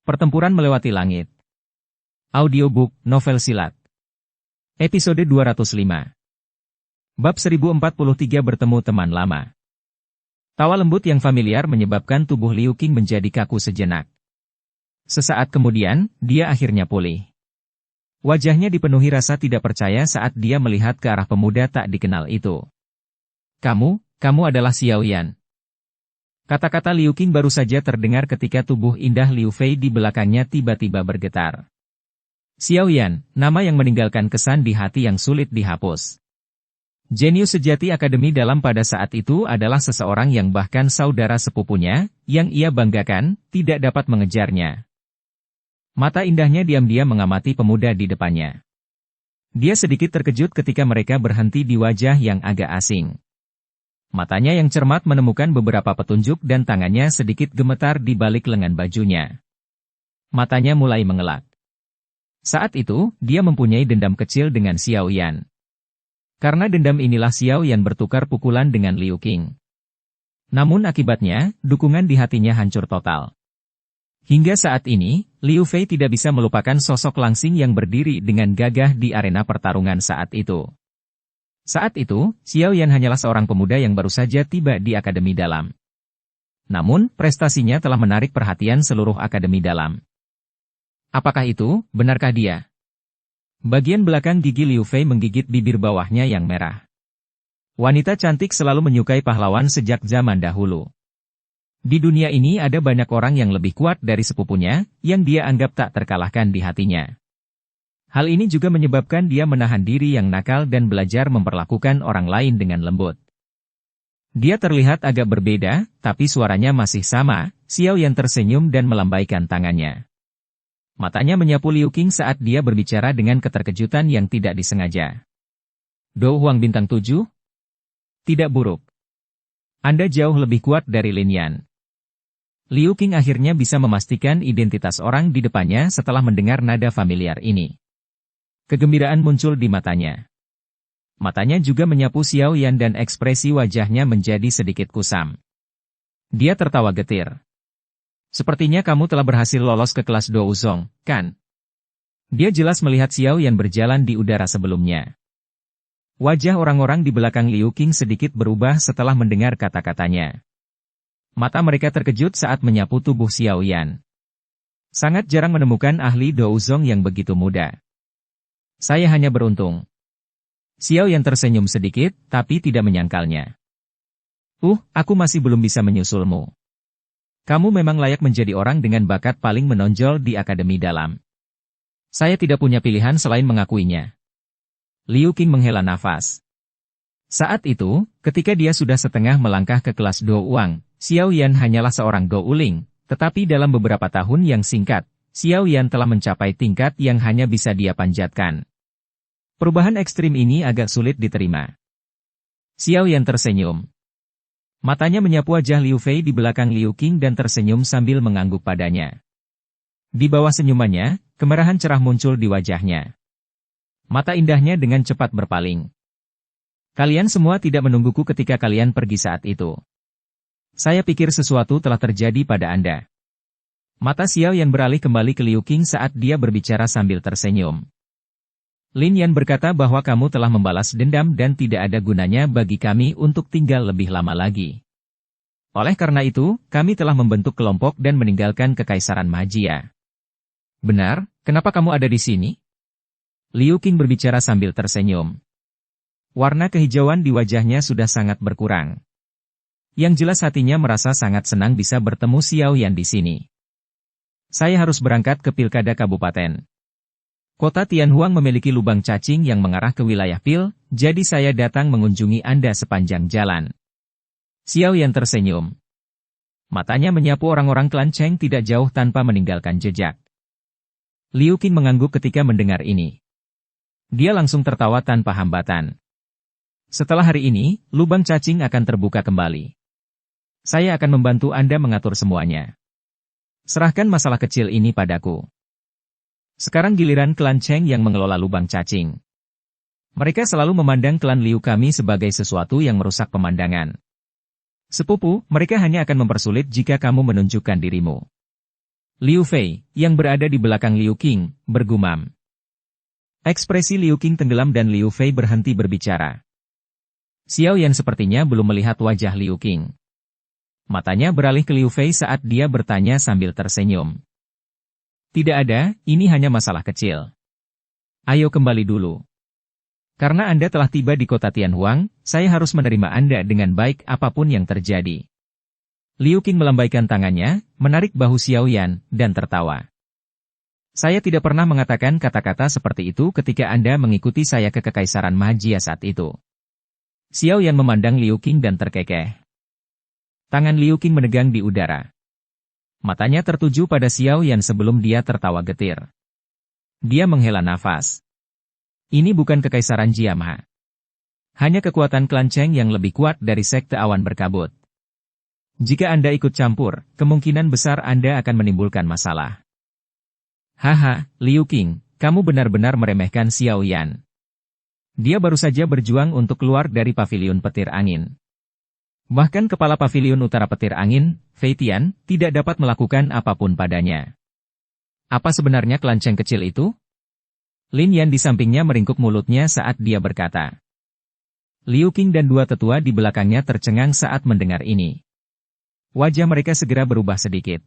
Pertempuran Melewati Langit. Audiobook, novel silat. Episode 205. Bab 1043 Bertemu Teman Lama. Tawa lembut yang familiar menyebabkan tubuh Liu Qing menjadi kaku sejenak. Sesaat kemudian, dia akhirnya pulih. Wajahnya dipenuhi rasa tidak percaya saat dia melihat ke arah pemuda tak dikenal itu. Kamu adalah Xiao Yan. Kata-kata Liu Qing baru saja terdengar ketika tubuh indah Liu Fei di belakangnya tiba-tiba bergetar. Xiao Yan, nama yang meninggalkan kesan di hati yang sulit dihapus. Jenius sejati Akademi Dalam pada saat itu adalah seseorang yang bahkan saudara sepupunya, yang ia banggakan, tidak dapat mengejarnya. Mata indahnya diam-diam mengamati pemuda di depannya. Dia sedikit terkejut ketika mereka berhenti di wajah yang agak asing. Matanya yang cermat menemukan beberapa petunjuk dan tangannya sedikit gemetar di balik lengan bajunya. Matanya mulai mengelak. Saat itu, dia mempunyai dendam kecil dengan Xiao Yan. Karena dendam inilah Xiao Yan bertukar pukulan dengan Liu Qing. Namun akibatnya, dukungan di hatinya hancur total. Hingga saat ini, Liu Fei tidak bisa melupakan sosok langsing yang berdiri dengan gagah di arena pertarungan saat itu. Saat itu, Xiao Yan hanyalah seorang pemuda yang baru saja tiba di Akademi Dalam. Namun, prestasinya telah menarik perhatian seluruh Akademi Dalam. Apakah itu, benarkah dia? Bagian belakang gigi Liu Fei menggigit bibir bawahnya yang merah. Wanita cantik selalu menyukai pahlawan sejak zaman dahulu. Di dunia ini ada banyak orang yang lebih kuat dari sepupunya, yang dia anggap tak terkalahkan di hatinya. Hal ini juga menyebabkan dia menahan diri yang nakal dan belajar memperlakukan orang lain dengan lembut. Dia terlihat agak berbeda, tapi suaranya masih sama. Xiao Yan tersenyum dan melambaikan tangannya. Matanya menyapu Liu Qing saat dia berbicara dengan keterkejutan yang tidak disengaja. Do Huang Bintang 7? Tidak buruk. Anda jauh lebih kuat dari Lin Yan. Liu Qing akhirnya bisa memastikan identitas orang di depannya setelah mendengar nada familiar ini. Kegembiraan muncul di matanya. Matanya juga menyapu Xiao Yan dan ekspresi wajahnya menjadi sedikit kusam. Dia tertawa getir. Sepertinya kamu telah berhasil lolos ke kelas Douzong, kan? Dia jelas melihat Xiao Yan berjalan di udara sebelumnya. Wajah orang-orang di belakang Liu Qing sedikit berubah setelah mendengar kata-katanya. Mata mereka terkejut saat menyapu tubuh Xiao Yan. Sangat jarang menemukan ahli Douzong yang begitu muda. Saya hanya beruntung. Xiao Yan tersenyum sedikit, tapi tidak menyangkalnya. Aku masih belum bisa menyusulmu. Kamu memang layak menjadi orang dengan bakat paling menonjol di Akademi Dalam. Saya tidak punya pilihan selain mengakuinya. Liu Qing menghela nafas. Saat itu, ketika dia sudah setengah melangkah ke kelas Do Uang, Xiao Yan hanyalah seorang Do Uling, tetapi dalam beberapa tahun yang singkat, Xiao Yan telah mencapai tingkat yang hanya bisa dia panjatkan. Perubahan ekstrim ini agak sulit diterima. Xiao Yan tersenyum. Matanya menyapu wajah Liu Fei di belakang Liu Qing dan tersenyum sambil mengangguk padanya. Di bawah senyumannya, kemerahan cerah muncul di wajahnya. Mata indahnya dengan cepat berpaling. Kalian semua tidak menungguku ketika kalian pergi saat itu. Saya pikir sesuatu telah terjadi pada Anda. Mata Xiao Yan beralih kembali ke Liu Qing saat dia berbicara sambil tersenyum. Lin Yan berkata bahwa kamu telah membalas dendam dan tidak ada gunanya bagi kami untuk tinggal lebih lama lagi. Oleh karena itu, kami telah membentuk kelompok dan meninggalkan Kekaisaran Magia. Benar, kenapa kamu ada di sini? Liu Qing berbicara sambil tersenyum. Warna kehijauan di wajahnya sudah sangat berkurang. Yang jelas hatinya merasa sangat senang bisa bertemu Xiao Yan di sini. Saya harus berangkat ke Pilkada Kabupaten. Kota Tianhuang memiliki lubang cacing yang mengarah ke wilayah Pil, jadi saya datang mengunjungi Anda sepanjang jalan. Xiao Yan tersenyum. Matanya menyapu orang-orang klan Cheng tidak jauh tanpa meninggalkan jejak. Liu Qing mengangguk ketika mendengar ini. Dia langsung tertawa tanpa hambatan. Setelah hari ini, lubang cacing akan terbuka kembali. Saya akan membantu Anda mengatur semuanya. Serahkan masalah kecil ini padaku. Sekarang giliran klan Cheng yang mengelola lubang cacing. Mereka selalu memandang klan Liu kami sebagai sesuatu yang merusak pemandangan. Sepupu, mereka hanya akan mempersulit jika kamu menunjukkan dirimu. Liu Fei, yang berada di belakang Liu Qing, bergumam. Ekspresi Liu Qing tenggelam dan Liu Fei berhenti berbicara. Xiao Yan sepertinya belum melihat wajah Liu Qing. Matanya beralih ke Liu Fei saat dia bertanya sambil tersenyum. Tidak ada, ini hanya masalah kecil. Ayo kembali dulu. Karena Anda telah tiba di kota Tianhuang, saya harus menerima Anda dengan baik apapun yang terjadi. Liu Qing melambaikan tangannya, menarik bahu Xiao Yan, dan tertawa. Saya tidak pernah mengatakan kata-kata seperti itu ketika Anda mengikuti saya ke Kekaisaran Magia saat itu. Xiao Yan memandang Liu Qing dan terkekeh. Tangan Liu Qing menegang di udara. Matanya tertuju pada Xiao Yan sebelum dia tertawa getir. Dia menghela nafas. Ini bukan Kekaisaran Jiama. Hanya kekuatan klan Cheng yang lebih kuat dari Sekte Awan Berkabut. Jika Anda ikut campur, kemungkinan besar Anda akan menimbulkan masalah. Haha, Liu Qing, kamu benar-benar meremehkan Xiao Yan. Dia baru saja berjuang untuk keluar dari pavilion petir angin. Bahkan kepala pavilion utara petir angin, Fei Tian, tidak dapat melakukan apapun padanya. Apa sebenarnya klan Cheng kecil itu? Lin Yan di sampingnya meringkuk mulutnya saat dia berkata. Liu Qing dan dua tetua di belakangnya tercengang saat mendengar ini. Wajah mereka segera berubah sedikit.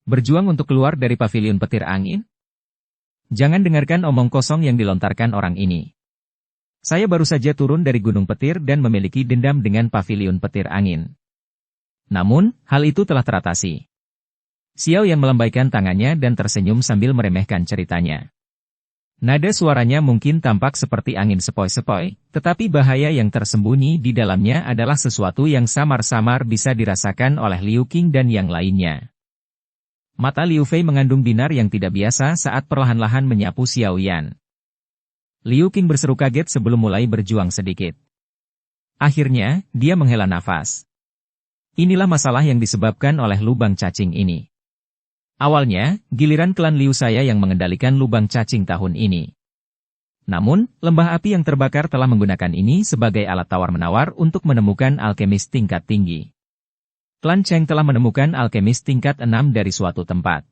Berjuang untuk keluar dari pavilion petir angin? Jangan dengarkan omong kosong yang dilontarkan orang ini. Saya baru saja turun dari gunung petir dan memiliki dendam dengan pavilion petir angin. Namun, hal itu telah teratasi. Xiao Yan melambaikan tangannya dan tersenyum sambil meremehkan ceritanya. Nada suaranya mungkin tampak seperti angin sepoi-sepoi, tetapi bahaya yang tersembunyi di dalamnya adalah sesuatu yang samar-samar bisa dirasakan oleh Liu Qing dan yang lainnya. Mata Liu Fei mengandung binar yang tidak biasa saat perlahan-lahan menyapu Xiao Yan. Liu Qing berseru kaget sebelum mulai berjuang sedikit. Akhirnya, dia menghela nafas. Inilah masalah yang disebabkan oleh lubang cacing ini. Awalnya, giliran klan Liu saya yang mengendalikan lubang cacing tahun ini. Namun, lembah api yang terbakar telah menggunakan ini sebagai alat tawar-menawar untuk menemukan alkemis tingkat tinggi. Klan Cheng telah menemukan alkemis tingkat 6 dari suatu tempat.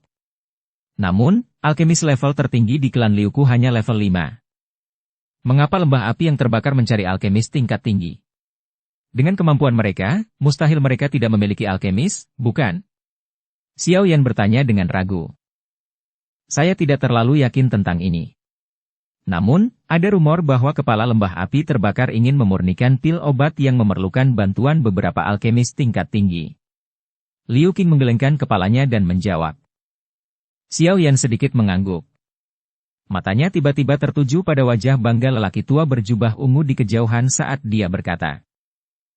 Namun, alkemis level tertinggi di klan Liuku hanya level 5. Mengapa lembah api yang terbakar mencari alkemis tingkat tinggi? Dengan kemampuan mereka, mustahil mereka tidak memiliki alkemis, bukan? Xiao Yan bertanya dengan ragu. Saya tidak terlalu yakin tentang ini. Namun, ada rumor bahwa kepala lembah api terbakar ingin memurnikan pil obat yang memerlukan bantuan beberapa alkemis tingkat tinggi. Liu Qing menggelengkan kepalanya dan menjawab. Xiao Yan sedikit mengangguk. Matanya tiba-tiba tertuju pada wajah bangga lelaki tua berjubah ungu di kejauhan saat dia berkata.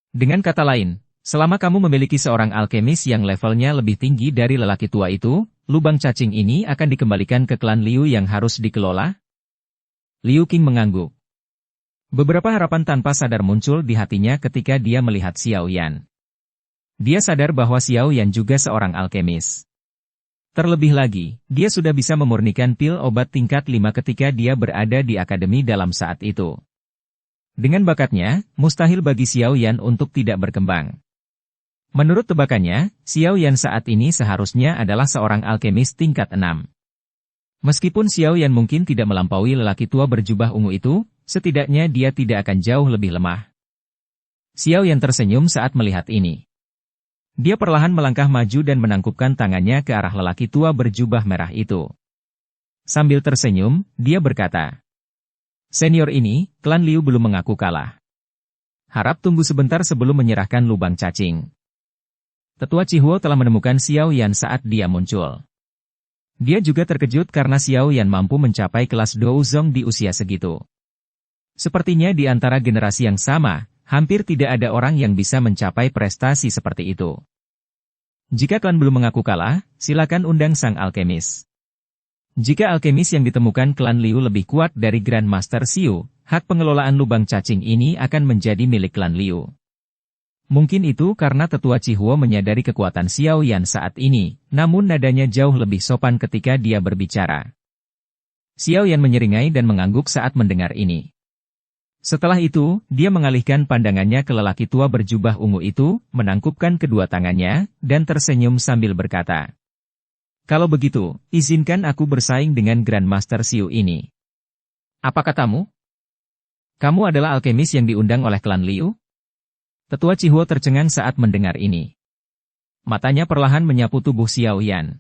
Dengan kata lain, selama kamu memiliki seorang alkemis yang levelnya lebih tinggi dari lelaki tua itu, lubang cacing ini akan dikembalikan ke klan Liu yang harus dikelola? Liu Qing mengangguk. Beberapa harapan tanpa sadar muncul di hatinya ketika dia melihat Xiao Yan. Dia sadar bahwa Xiao Yan juga seorang alkemis. Terlebih lagi, dia sudah bisa memurnikan pil obat tingkat 5 ketika dia berada di akademi dalam saat itu. Dengan bakatnya, mustahil bagi Xiao Yan untuk tidak berkembang. Menurut tebakannya, Xiao Yan saat ini seharusnya adalah seorang alkemis tingkat 6. Meskipun Xiao Yan mungkin tidak melampaui lelaki tua berjubah ungu itu, setidaknya dia tidak akan jauh lebih lemah. Xiao Yan tersenyum saat melihat ini. Dia perlahan melangkah maju dan menangkupkan tangannya ke arah lelaki tua berjubah merah itu. Sambil tersenyum, dia berkata, Senior ini, klan Liu belum mengaku kalah. Harap tunggu sebentar sebelum menyerahkan lubang cacing. Tetua Chihuo telah menemukan Xiao Yan saat dia muncul. Dia juga terkejut karena Xiao Yan mampu mencapai kelas Douzong di usia segitu. Sepertinya di antara generasi yang sama, hampir tidak ada orang yang bisa mencapai prestasi seperti itu. Jika klan belum mengaku kalah, silakan undang sang alkemis. Jika alkemis yang ditemukan klan Liu lebih kuat dari Grandmaster Xiu, hak pengelolaan lubang cacing ini akan menjadi milik klan Liu. Mungkin itu karena tetua Chihuo menyadari kekuatan Xiao Yan saat ini, namun nadanya jauh lebih sopan ketika dia berbicara. Xiao Yan menyeringai dan mengangguk saat mendengar ini. Setelah itu, dia mengalihkan pandangannya ke lelaki tua berjubah ungu itu, menangkupkan kedua tangannya, dan tersenyum sambil berkata, Kalau begitu, izinkan aku bersaing dengan Grandmaster Xiu ini. Apa katamu? Kamu adalah alkemis yang diundang oleh klan Liu? Tetua Cihuo tercengang saat mendengar ini. Matanya perlahan menyapu tubuh Xiao Yan.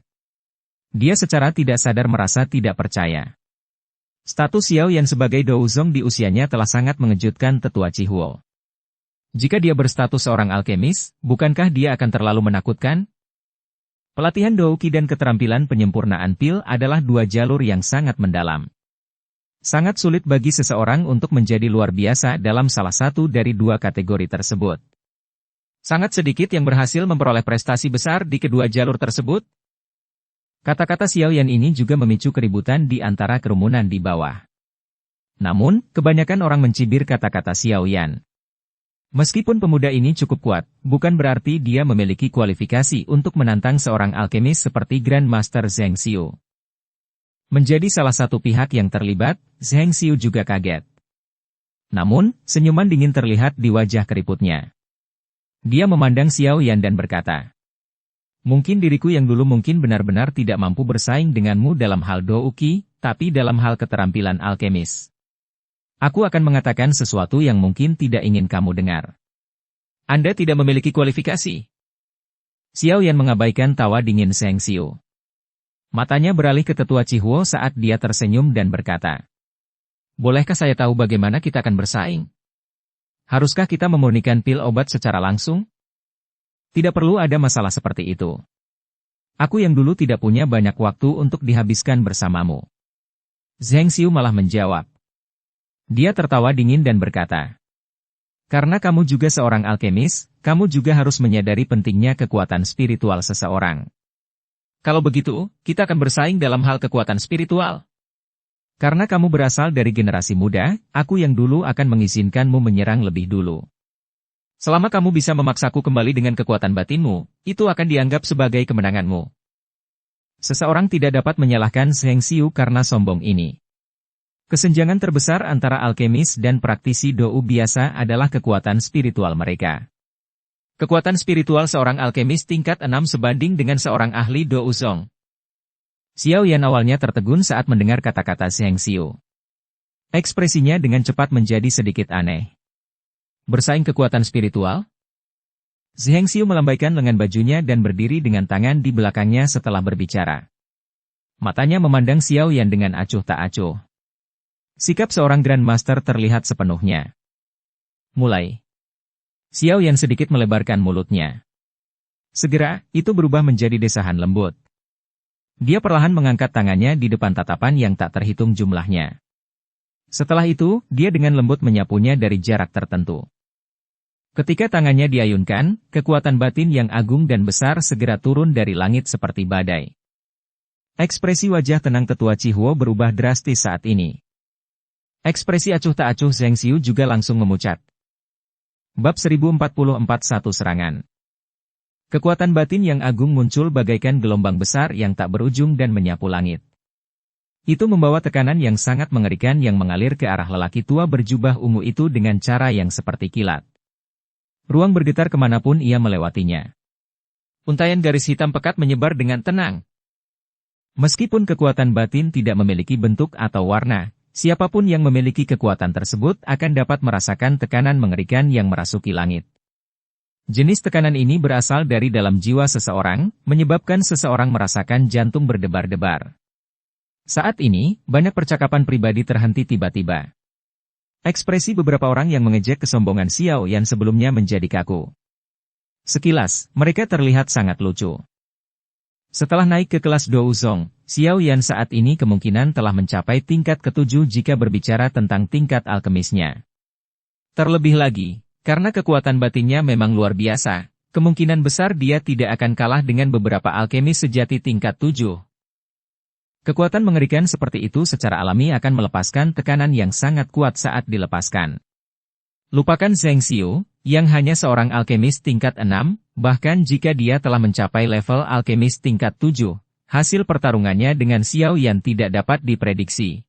Dia secara tidak sadar merasa tidak percaya. Status Xiao Yan sebagai Douzong di usianya telah sangat mengejutkan Tetua Cihuo. Jika dia berstatus seorang alkemis, bukankah dia akan terlalu menakutkan? Pelatihan Douki dan keterampilan penyempurnaan pil adalah dua jalur yang sangat mendalam. Sangat sulit bagi seseorang untuk menjadi luar biasa dalam salah satu dari dua kategori tersebut. Sangat sedikit yang berhasil memperoleh prestasi besar di kedua jalur tersebut. Kata-kata Xiao Yan ini juga memicu keributan di antara kerumunan di bawah. Namun, kebanyakan orang mencibir kata-kata Xiao Yan. Meskipun pemuda ini cukup kuat, bukan berarti dia memiliki kualifikasi untuk menantang seorang alkemis seperti Grandmaster Zheng Xiu. Menjadi salah satu pihak yang terlibat, Zheng Xiu juga kaget. Namun, senyuman dingin terlihat di wajah keriputnya. Dia memandang Xiao Yan dan berkata, "Mungkin diriku yang dulu mungkin benar-benar tidak mampu bersaing denganmu dalam hal douki, tapi dalam hal keterampilan alkemis. Aku akan mengatakan sesuatu yang mungkin tidak ingin kamu dengar. Anda tidak memiliki kualifikasi." Xiao Yan mengabaikan tawa dingin Zheng Xiu. Matanya beralih ke Tetua Cihuo saat dia tersenyum dan berkata, "Bolehkah saya tahu bagaimana kita akan bersaing? Haruskah kita memurnikan pil obat secara langsung?" "Tidak perlu ada masalah seperti itu. Aku yang dulu tidak punya banyak waktu untuk dihabiskan bersamamu." Zheng Xiu malah menjawab. Dia tertawa dingin dan berkata, "Karena kamu juga seorang alkemis, kamu juga harus menyadari pentingnya kekuatan spiritual seseorang. Kalau begitu, kita akan bersaing dalam hal kekuatan spiritual. Karena kamu berasal dari generasi muda, aku yang dulu akan mengizinkanmu menyerang lebih dulu. Selama kamu bisa memaksaku kembali dengan kekuatan batinmu, itu akan dianggap sebagai kemenanganmu." Seseorang tidak dapat menyalahkan Zheng Xiu karena sombong ini. Kesenjangan terbesar antara alkemis dan praktisi dou biasa adalah kekuatan spiritual mereka. Kekuatan spiritual seorang alkemis tingkat 6 sebanding dengan seorang ahli douzong. Xiao Yan awalnya tertegun saat mendengar kata-kata Zheng Xiu. Ekspresinya dengan cepat menjadi sedikit aneh. Bersaing kekuatan spiritual? Zheng Xiu melambaikan lengan bajunya dan berdiri dengan tangan di belakangnya setelah berbicara. Matanya memandang Xiao Yan dengan acuh tak acuh. Sikap seorang Grandmaster terlihat sepenuhnya. Mulai. Xiao Yan sedikit melebarkan mulutnya. Segera, itu berubah menjadi desahan lembut. Dia perlahan mengangkat tangannya di depan tatapan yang tak terhitung jumlahnya. Setelah itu, dia dengan lembut menyapunya dari jarak tertentu. Ketika tangannya diayunkan, kekuatan batin yang agung dan besar segera turun dari langit seperti badai. Ekspresi wajah tenang Tetua Cihuo berubah drastis saat ini. Ekspresi acuh tak acuh Zheng Xiu juga langsung memucat. Bab 1044 Satu Serangan. Kekuatan batin yang agung muncul bagaikan gelombang besar yang tak berujung dan menyapu langit. Itu membawa tekanan yang sangat mengerikan yang mengalir ke arah lelaki tua berjubah ungu itu dengan cara yang seperti kilat. Ruang bergetar kemanapun ia melewatinya. Untaian garis hitam pekat menyebar dengan tenang. Meskipun kekuatan batin tidak memiliki bentuk atau warna, siapapun yang memiliki kekuatan tersebut akan dapat merasakan tekanan mengerikan yang merasuki langit. Jenis tekanan ini berasal dari dalam jiwa seseorang, menyebabkan seseorang merasakan jantung berdebar-debar. Saat ini, banyak percakapan pribadi terhenti tiba-tiba. Ekspresi beberapa orang yang mengejek kesombongan Xiao Yan sebelumnya menjadi kaku. Sekilas, mereka terlihat sangat lucu. Setelah naik ke kelas Douzong, Xiao Yan saat ini kemungkinan telah mencapai tingkat ke-7 jika berbicara tentang tingkat alkemisnya. Terlebih lagi, karena kekuatan batinnya memang luar biasa, kemungkinan besar dia tidak akan kalah dengan beberapa alkemis sejati tingkat 7. Kekuatan mengerikan seperti itu secara alami akan melepaskan tekanan yang sangat kuat saat dilepaskan. Lupakan Zheng Xiu, yang hanya seorang alkemis tingkat 6, bahkan jika dia telah mencapai level alkemis tingkat 7, hasil pertarungannya dengan Xiao Yan tidak dapat diprediksi.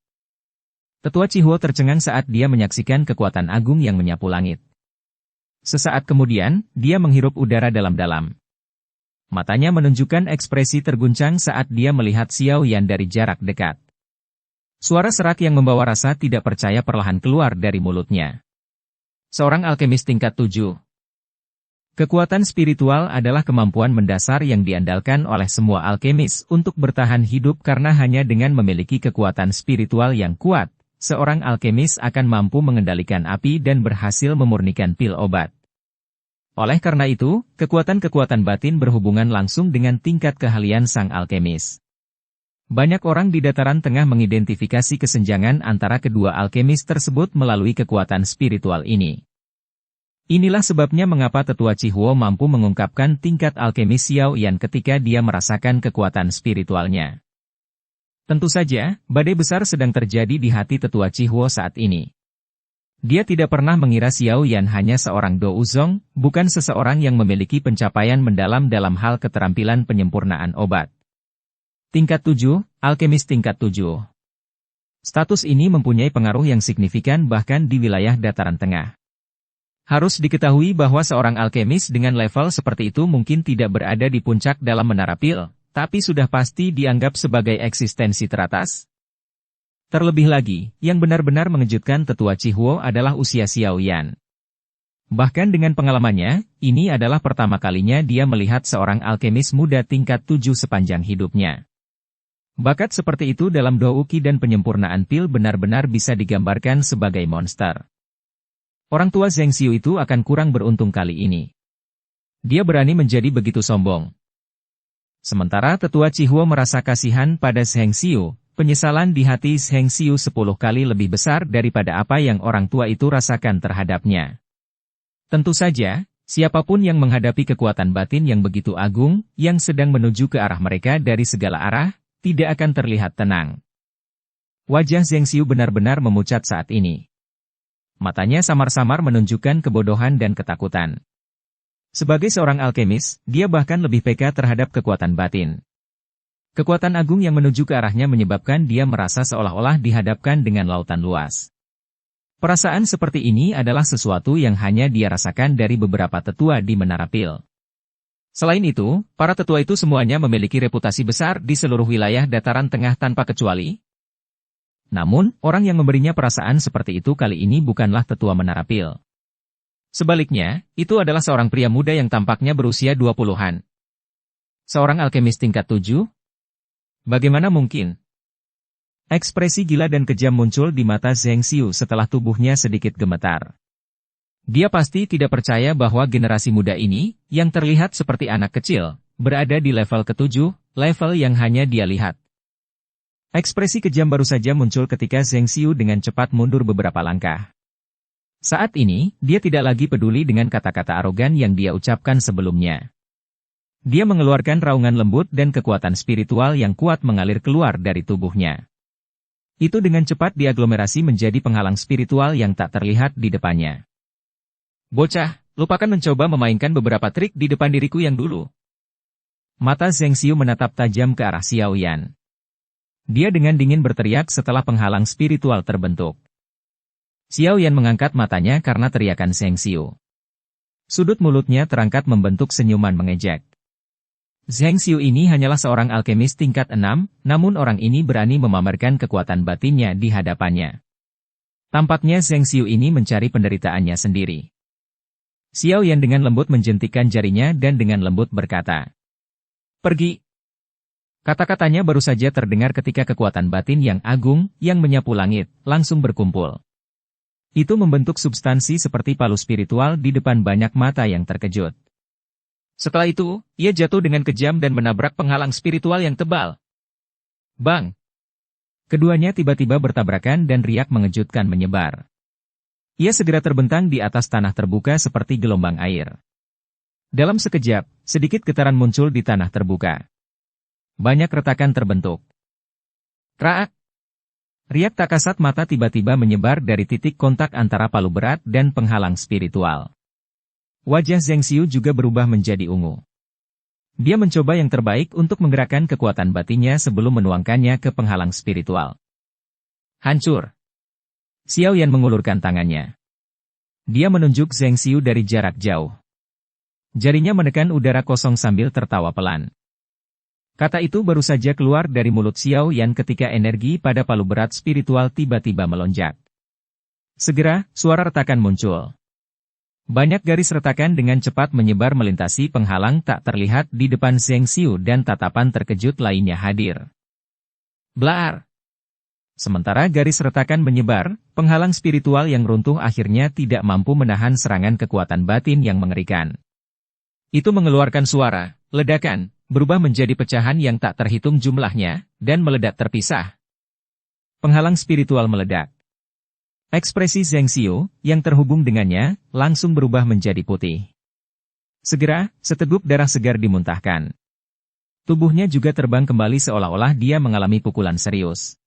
Tetua Cihuo tercengang saat dia menyaksikan kekuatan agung yang menyapu langit. Sesaat kemudian, dia menghirup udara dalam-dalam. Matanya menunjukkan ekspresi terguncang saat dia melihat Xiao Yan dari jarak dekat. Suara serak yang membawa rasa tidak percaya perlahan keluar dari mulutnya. Seorang alkemis tingkat 7. Kekuatan spiritual adalah kemampuan mendasar yang diandalkan oleh semua alkemis untuk bertahan hidup karena hanya dengan memiliki kekuatan spiritual yang kuat, seorang alkemis akan mampu mengendalikan api dan berhasil memurnikan pil obat. Oleh karena itu, kekuatan-kekuatan batin berhubungan langsung dengan tingkat keahlian sang alkemis. Banyak orang di dataran tengah mengidentifikasi kesenjangan antara kedua alkemis tersebut melalui kekuatan spiritual ini. Inilah sebabnya mengapa Tetua Chihuo mampu mengungkapkan tingkat alkemis Xiao Yan ketika dia merasakan kekuatan spiritualnya. Tentu saja, badai besar sedang terjadi di hati Tetua Chihuo saat ini. Dia tidak pernah mengira Xiao Yan hanya seorang douzong, bukan seseorang yang memiliki pencapaian mendalam dalam hal keterampilan penyempurnaan obat. Tingkat 7, alkemis tingkat 7. Status ini mempunyai pengaruh yang signifikan bahkan di wilayah dataran tengah. Harus diketahui bahwa seorang alkemis dengan level seperti itu mungkin tidak berada di puncak dalam menara pil, tapi sudah pasti dianggap sebagai eksistensi teratas. Terlebih lagi, yang benar-benar mengejutkan Tetua Chihuo adalah usia Xiao Yan. Bahkan dengan pengalamannya, ini adalah pertama kalinya dia melihat seorang alkemis muda tingkat 7 sepanjang hidupnya. Bakat seperti itu dalam douki dan penyempurnaan pil benar-benar bisa digambarkan sebagai monster. Orang tua Zheng Xiu itu akan kurang beruntung kali ini. Dia berani menjadi begitu sombong. Sementara Tetua Chihuo merasa kasihan pada Zheng Xiu, penyesalan di hati Zheng Xiu 10 kali lebih besar daripada apa yang orang tua itu rasakan terhadapnya. Tentu saja, siapapun yang menghadapi kekuatan batin yang begitu agung, yang sedang menuju ke arah mereka dari segala arah, tidak akan terlihat tenang. Wajah Zheng Xiu benar-benar memucat saat ini. Matanya samar-samar menunjukkan kebodohan dan ketakutan. Sebagai seorang alkemis, dia bahkan lebih peka terhadap kekuatan batin. Kekuatan agung yang menuju ke arahnya menyebabkan dia merasa seolah-olah dihadapkan dengan lautan luas. Perasaan seperti ini adalah sesuatu yang hanya dia rasakan dari beberapa tetua di Menara Pil. Selain itu, para tetua itu semuanya memiliki reputasi besar di seluruh wilayah dataran tengah tanpa kecuali. Namun, orang yang memberinya perasaan seperti itu kali ini bukanlah tetua Menara Pil. Sebaliknya, itu adalah seorang pria muda yang tampaknya berusia 20-an. Seorang alkemis tingkat 7? Bagaimana mungkin? Ekspresi gila dan kejam muncul di mata Zheng Xiu setelah tubuhnya sedikit gemetar. Dia pasti tidak percaya bahwa generasi muda ini, yang terlihat seperti anak kecil, berada di level ke-7, level yang hanya dia lihat. Ekspresi kejam baru saja muncul ketika Zheng Xiu dengan cepat mundur beberapa langkah. Saat ini, dia tidak lagi peduli dengan kata-kata arogan yang dia ucapkan sebelumnya. Dia mengeluarkan raungan lembut dan kekuatan spiritual yang kuat mengalir keluar dari tubuhnya. Itu dengan cepat diaglomerasi menjadi penghalang spiritual yang tak terlihat di depannya. Bocah, lupakan mencoba memainkan beberapa trik di depan diriku yang dulu. Mata Zheng Xiu menatap tajam ke arah Xiao Yan. Dia dengan dingin berteriak setelah penghalang spiritual terbentuk. Xiao Yan mengangkat matanya karena teriakan Zheng Xiu. Sudut mulutnya terangkat membentuk senyuman mengejek. Zheng Xiu ini hanyalah seorang alkemis tingkat 6, namun orang ini berani memamerkan kekuatan batinnya di hadapannya. Tampaknya Zheng Xiu ini mencari penderitaannya sendiri. Xiao Yan dengan lembut menjentikkan jarinya dan dengan lembut berkata, "Pergi." Kata-katanya baru saja terdengar ketika kekuatan batin yang agung, yang menyapu langit, langsung berkumpul. Itu membentuk substansi seperti palu spiritual di depan banyak mata yang terkejut. Setelah itu, ia jatuh dengan kejam dan menabrak penghalang spiritual yang tebal. Bang! Keduanya tiba-tiba bertabrakan dan riak mengejutkan menyebar. Ia segera terbentang di atas tanah terbuka seperti gelombang air. Dalam sekejap, sedikit getaran muncul di tanah terbuka. Banyak retakan terbentuk. Kraak! Riak tak kasat mata tiba-tiba menyebar dari titik kontak antara palu berat dan penghalang spiritual. Wajah Zheng Xiu juga berubah menjadi ungu. Dia mencoba yang terbaik untuk menggerakkan kekuatan batinnya sebelum menuangkannya ke penghalang spiritual. Hancur! Xiao Yan mengulurkan tangannya. Dia menunjuk Zheng Xiu dari jarak jauh. Jarinya menekan udara kosong sambil tertawa pelan. Kata itu baru saja keluar dari mulut Xiao Yan ketika energi pada palu berat spiritual tiba-tiba melonjak. Segera, suara retakan muncul. Banyak garis retakan dengan cepat menyebar melintasi penghalang tak terlihat di depan Zheng Xiu dan tatapan terkejut lainnya hadir. Blaar! Sementara garis retakan menyebar, penghalang spiritual yang runtuh akhirnya tidak mampu menahan serangan kekuatan batin yang mengerikan. Itu mengeluarkan suara, ledakan, berubah menjadi pecahan yang tak terhitung jumlahnya, dan meledak terpisah. Penghalang spiritual meledak. Ekspresi Zheng Xiu, yang terhubung dengannya, langsung berubah menjadi putih. Segera, seteguk darah segar dimuntahkan. Tubuhnya juga terbang kembali seolah-olah dia mengalami pukulan serius.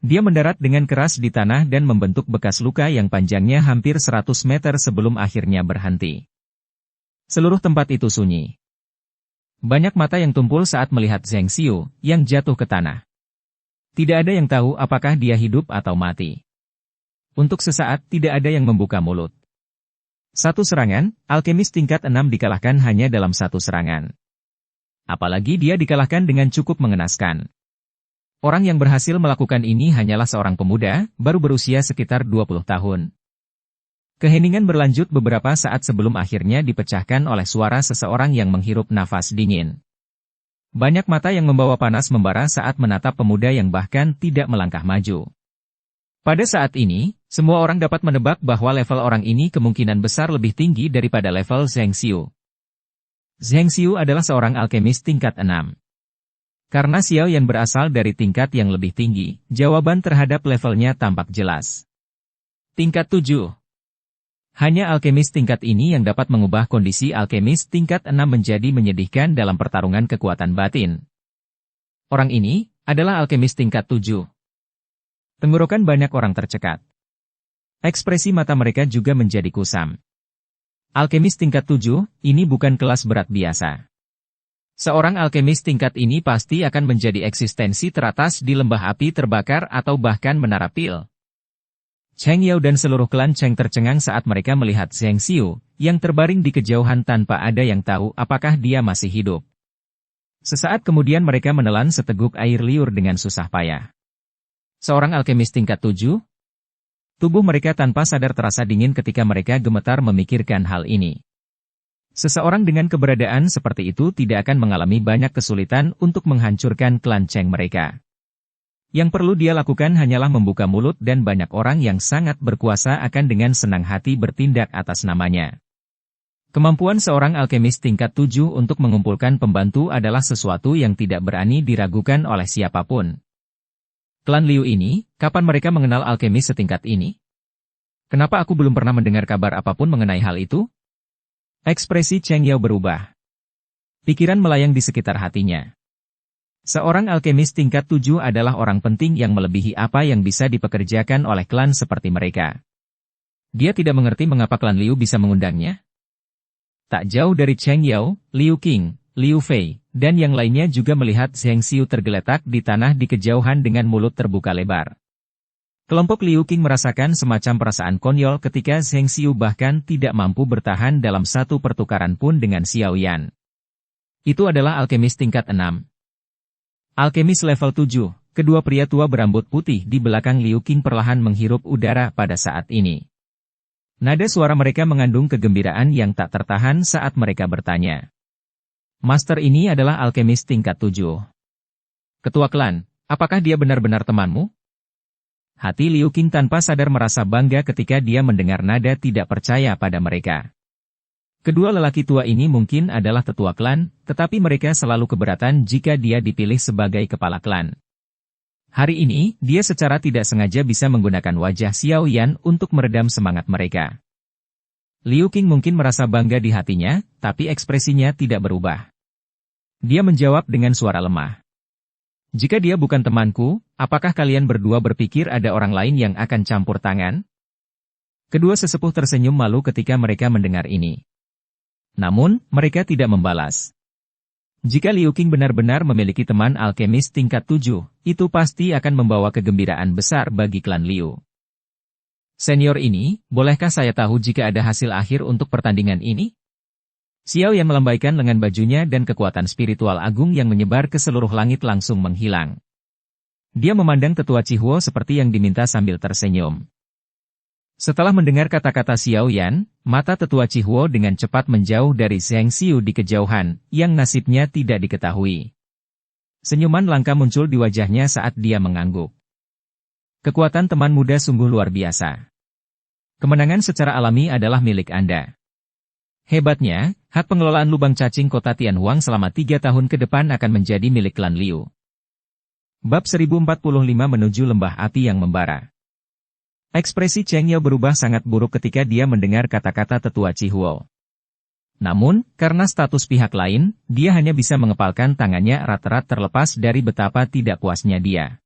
Dia mendarat dengan keras di tanah dan membentuk bekas luka yang panjangnya hampir 100 meter sebelum akhirnya berhenti. Seluruh tempat itu sunyi. Banyak mata yang tumpul saat melihat Zheng Xiu, yang jatuh ke tanah. Tidak ada yang tahu apakah dia hidup atau mati. Untuk sesaat tidak ada yang membuka mulut. Satu serangan, alkemis tingkat 6 dikalahkan hanya dalam satu serangan. Apalagi dia dikalahkan dengan cukup mengenaskan. Orang yang berhasil melakukan ini hanyalah seorang pemuda, baru berusia sekitar 20 tahun. Keheningan berlanjut beberapa saat sebelum akhirnya dipecahkan oleh suara seseorang yang menghirup nafas dingin. Banyak mata yang membawa panas membara saat menatap pemuda yang bahkan tidak melangkah maju. Pada saat ini, semua orang dapat menebak bahwa level orang ini kemungkinan besar lebih tinggi daripada level Zheng Xiu. Zheng Xiu adalah seorang alkemis tingkat 6. Karena Xiao Yan berasal dari tingkat yang lebih tinggi, jawaban terhadap levelnya tampak jelas. Tingkat 7. Hanya alkemis tingkat ini yang dapat mengubah kondisi alkemis tingkat 6 menjadi menyedihkan dalam pertarungan kekuatan batin. Orang ini adalah alkemis tingkat 7. Tenggorokan banyak orang tercekat. Ekspresi mata mereka juga menjadi kusam. Alkemis tingkat 7, ini bukan kelas berat biasa. Seorang alkemis tingkat ini pasti akan menjadi eksistensi teratas di lembah api terbakar atau bahkan menara pil. Cheng Yao dan seluruh klan Cheng tercengang saat mereka melihat Zheng Xiu, yang terbaring di kejauhan tanpa ada yang tahu apakah dia masih hidup. Sesaat kemudian mereka menelan seteguk air liur dengan susah payah. Seorang alkemis tingkat 7? Tubuh mereka tanpa sadar terasa dingin ketika mereka gemetar memikirkan hal ini. Seseorang dengan keberadaan seperti itu tidak akan mengalami banyak kesulitan untuk menghancurkan klan Cheng mereka. Yang perlu dia lakukan hanyalah membuka mulut dan banyak orang yang sangat berkuasa akan dengan senang hati bertindak atas namanya. Kemampuan seorang alkemis tingkat 7 untuk mengumpulkan pembantu adalah sesuatu yang tidak berani diragukan oleh siapapun. Klan Liu ini, kapan mereka mengenal alkemis setingkat ini? Kenapa aku belum pernah mendengar kabar apapun mengenai hal itu? Ekspresi Cheng Yao berubah. Pikiran melayang di sekitar hatinya. Seorang alkemis tingkat 7 adalah orang penting yang melebihi apa yang bisa dipekerjakan oleh klan seperti mereka. Dia tidak mengerti mengapa klan Liu bisa mengundangnya. Tak jauh dari Cheng Yao, Liu Qing, Liu Fei, dan yang lainnya juga melihat Zheng Xiu tergeletak di tanah di kejauhan dengan mulut terbuka lebar. Kelompok Liu Qing merasakan semacam perasaan konyol ketika Zheng Xiu bahkan tidak mampu bertahan dalam satu pertukaran pun dengan Xiao Yan. Itu adalah alkemis tingkat 6. Alkemis level 7, kedua pria tua berambut putih di belakang Liu Qing perlahan menghirup udara pada saat ini. Nada suara mereka mengandung kegembiraan yang tak tertahan saat mereka bertanya. Master ini adalah alkemis tingkat 7. Ketua klan, apakah dia benar-benar temanmu? Hati Liu Qing tanpa sadar merasa bangga ketika dia mendengar nada tidak percaya pada mereka. Kedua lelaki tua ini mungkin adalah tetua klan, tetapi mereka selalu keberatan jika dia dipilih sebagai kepala klan. Hari ini, dia secara tidak sengaja bisa menggunakan wajah Xiao Yan untuk meredam semangat mereka. Liu Qing mungkin merasa bangga di hatinya, tapi ekspresinya tidak berubah. Dia menjawab dengan suara lemah. Jika dia bukan temanku, apakah kalian berdua berpikir ada orang lain yang akan campur tangan? Kedua sesepuh tersenyum malu ketika mereka mendengar ini. Namun, mereka tidak membalas. Jika Liu Qing benar-benar memiliki teman alkemis tingkat 7, itu pasti akan membawa kegembiraan besar bagi klan Liu. Senior ini, bolehkah saya tahu jika ada hasil akhir untuk pertandingan ini? Xiao Yan melambaikan lengan bajunya dan kekuatan spiritual agung yang menyebar ke seluruh langit langsung menghilang. Dia memandang tetua Cihuo seperti yang diminta sambil tersenyum. Setelah mendengar kata-kata Xiao Yan, mata tetua Cihuo dengan cepat menjauh dari Zheng Xiu di kejauhan, yang nasibnya tidak diketahui. Senyuman langka muncul di wajahnya saat dia mengangguk. Kekuatan teman muda sungguh luar biasa. Kemenangan secara alami adalah milik Anda. Hebatnya, hak pengelolaan lubang cacing kota Tianhuang selama 3 tahun ke depan akan menjadi milik klan Liu. Bab 1045 menuju lembah api yang membara. Ekspresi Cheng Yao berubah sangat buruk ketika dia mendengar kata-kata tetua Cihuo. Namun, karena status pihak lain, dia hanya bisa mengepalkan tangannya erat-erat terlepas dari betapa tidak puasnya dia.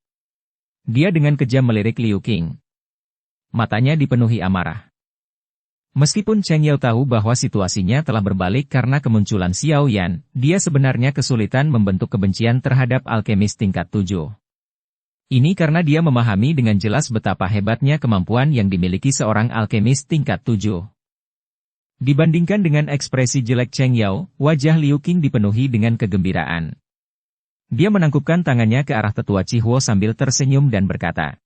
Dia dengan kejam melirik Liu Qing. Matanya dipenuhi amarah. Meskipun Cheng Yao tahu bahwa situasinya telah berbalik karena kemunculan Xiao Yan, dia sebenarnya kesulitan membentuk kebencian terhadap alkemis tingkat 7. Ini karena dia memahami dengan jelas betapa hebatnya kemampuan yang dimiliki seorang alkemis tingkat 7. Dibandingkan dengan ekspresi jelek Cheng Yao, wajah Liu Qing dipenuhi dengan kegembiraan. Dia menangkupkan tangannya ke arah tetua Cihuo sambil tersenyum dan berkata,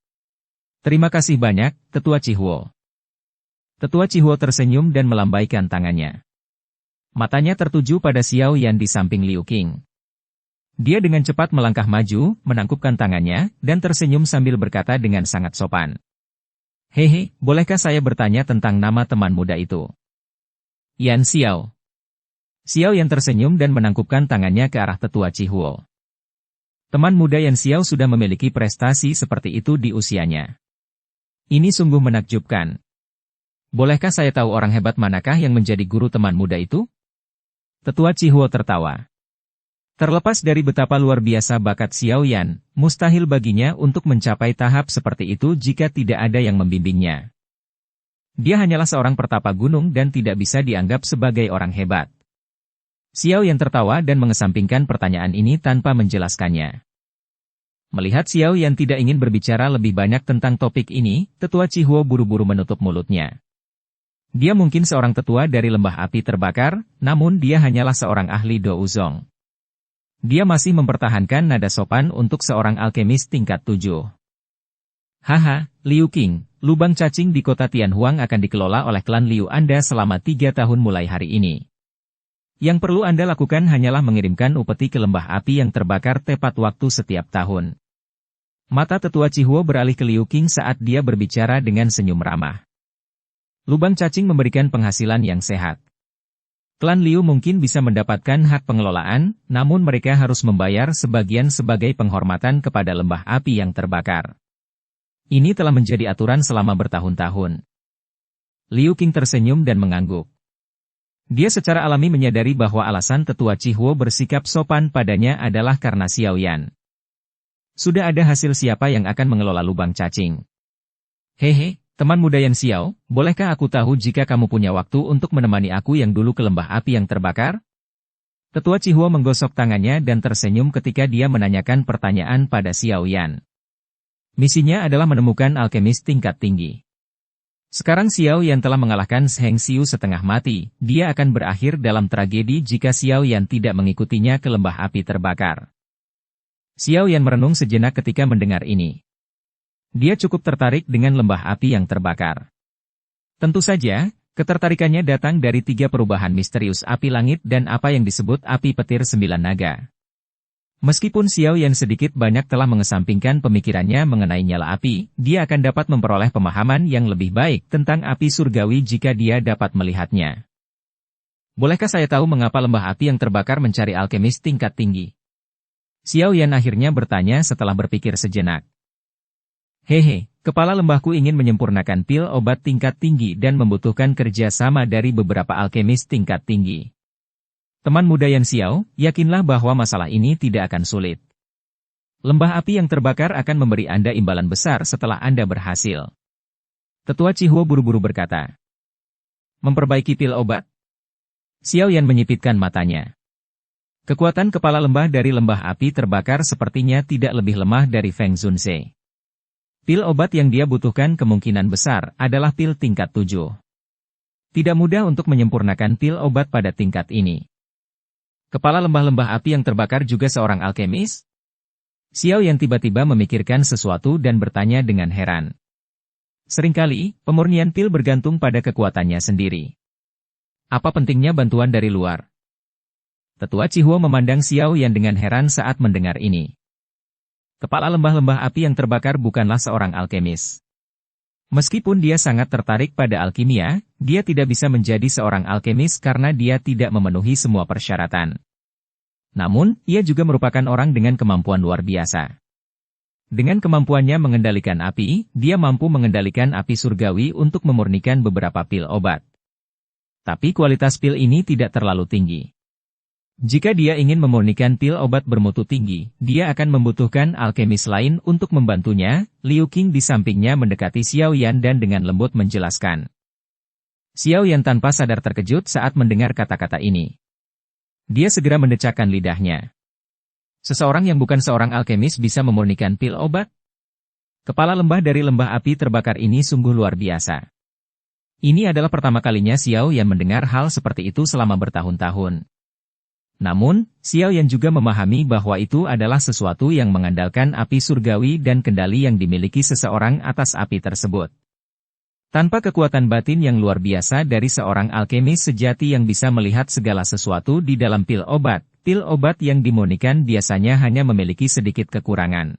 "Terima kasih banyak, tetua Cihuo." Tetua Cihuo tersenyum dan melambaikan tangannya. Matanya tertuju pada Xiao Yan di samping Liu Qing. Dia dengan cepat melangkah maju, menangkupkan tangannya, dan tersenyum sambil berkata dengan sangat sopan. "Hehe, bolehkah saya bertanya tentang nama teman muda itu?" "Yan Xiao." Xiao Yan tersenyum dan menangkupkan tangannya ke arah tetua Cihuo. Teman muda Yan Xiao sudah memiliki prestasi seperti itu di usianya. Ini sungguh menakjubkan. Bolehkah saya tahu orang hebat manakah yang menjadi guru teman muda itu? Tetua Cihuo tertawa. Terlepas dari betapa luar biasa bakat Xiao Yan, mustahil baginya untuk mencapai tahap seperti itu jika tidak ada yang membimbingnya. Dia hanyalah seorang pertapa gunung dan tidak bisa dianggap sebagai orang hebat. Xiao Yan tertawa dan mengesampingkan pertanyaan ini tanpa menjelaskannya. Melihat Xiao Yan tidak ingin berbicara lebih banyak tentang topik ini, tetua Cihuo buru-buru menutup mulutnya. Dia mungkin seorang tetua dari lembah api terbakar, namun dia hanyalah seorang ahli Douzong. Dia masih mempertahankan nada sopan untuk seorang alkemis tingkat 7. Haha, Liu Qing, lubang cacing di kota Tianhuang akan dikelola oleh klan Liu Anda selama 3 tahun mulai hari ini. Yang perlu Anda lakukan hanyalah mengirimkan upeti ke lembah api yang terbakar tepat waktu setiap tahun. Mata tetua Cihuo beralih ke Liu Qing saat dia berbicara dengan senyum ramah. Lubang cacing memberikan penghasilan yang sehat. Klan Liu mungkin bisa mendapatkan hak pengelolaan, namun mereka harus membayar sebagian sebagai penghormatan kepada lembah api yang terbakar. Ini telah menjadi aturan selama bertahun-tahun. Liu Qing tersenyum dan mengangguk. Dia secara alami menyadari bahwa alasan tetua Cihuo bersikap sopan padanya adalah karena Xiao Yan. Sudah ada hasil siapa yang akan mengelola lubang cacing. Hehe. Teman muda Yan Xiao, bolehkah aku tahu jika kamu punya waktu untuk menemani aku yang dulu ke lembah api yang terbakar? Tetua Cihuo menggosok tangannya dan tersenyum ketika dia menanyakan pertanyaan pada Xiao Yan. Misinya adalah menemukan alkemis tingkat tinggi. Sekarang Xiao Yan telah mengalahkan Zheng Xiu setengah mati, dia akan berakhir dalam tragedi jika Xiao Yan tidak mengikutinya ke lembah api terbakar. Xiao Yan merenung sejenak ketika mendengar ini. Dia cukup tertarik dengan lembah api yang terbakar. Tentu saja, ketertarikannya datang dari 3 perubahan misterius api langit dan apa yang disebut api petir 9 naga. Meskipun Xiao Yan sedikit banyak telah mengesampingkan pemikirannya mengenai nyala api, dia akan dapat memperoleh pemahaman yang lebih baik tentang api surgawi jika dia dapat melihatnya. Bolehkah saya tahu mengapa lembah api yang terbakar mencari alkemis tingkat tinggi? Xiao Yan akhirnya bertanya setelah berpikir sejenak. Hehe, kepala lembahku ingin menyempurnakan pil obat tingkat tinggi dan membutuhkan kerja sama dari beberapa alkemis tingkat tinggi. Teman muda Yan Xiao, yakinlah bahwa masalah ini tidak akan sulit. Lembah api yang terbakar akan memberi Anda imbalan besar setelah Anda berhasil. Tetua Cihuo buru-buru berkata. Memperbaiki pil obat? Xiao Yan menyipitkan matanya. Kekuatan kepala lembah dari lembah api terbakar sepertinya tidak lebih lemah dari Feng Zunze. Pil obat yang dia butuhkan kemungkinan besar adalah pil tingkat 7. Tidak mudah untuk menyempurnakan pil obat pada tingkat ini. Kepala lembah-lembah api yang terbakar juga seorang alkemis? Xiao Yan tiba-tiba memikirkan sesuatu dan bertanya dengan heran. Seringkali, pemurnian pil bergantung pada kekuatannya sendiri. Apa pentingnya bantuan dari luar? Tetua Cihuo memandang Xiao Yan dengan heran saat mendengar ini. Kepala lembah-lembah api yang terbakar bukanlah seorang alkemis. Meskipun dia sangat tertarik pada alkimia, dia tidak bisa menjadi seorang alkemis karena dia tidak memenuhi semua persyaratan. Namun, ia juga merupakan orang dengan kemampuan luar biasa. Dengan kemampuannya mengendalikan api, dia mampu mengendalikan api surgawi untuk memurnikan beberapa pil obat. Tapi kualitas pil ini tidak terlalu tinggi. Jika dia ingin memurnikan pil obat bermutu tinggi, dia akan membutuhkan alkemis lain untuk membantunya. Liu Qing di sampingnya mendekati Xiao Yan dan dengan lembut menjelaskan. Xiao Yan tanpa sadar terkejut saat mendengar kata-kata ini. Dia segera mendecakkan lidahnya. Seseorang yang bukan seorang alkemis bisa memurnikan pil obat? Kepala lembah dari lembah api terbakar ini sungguh luar biasa. Ini adalah pertama kalinya Xiao Yan mendengar hal seperti itu selama bertahun-tahun. Namun, Xiao Yan juga memahami bahwa itu adalah sesuatu yang mengandalkan api surgawi dan kendali yang dimiliki seseorang atas api tersebut. Tanpa kekuatan batin yang luar biasa dari seorang alkemis sejati yang bisa melihat segala sesuatu di dalam pil obat yang dimurnikan biasanya hanya memiliki sedikit kekurangan.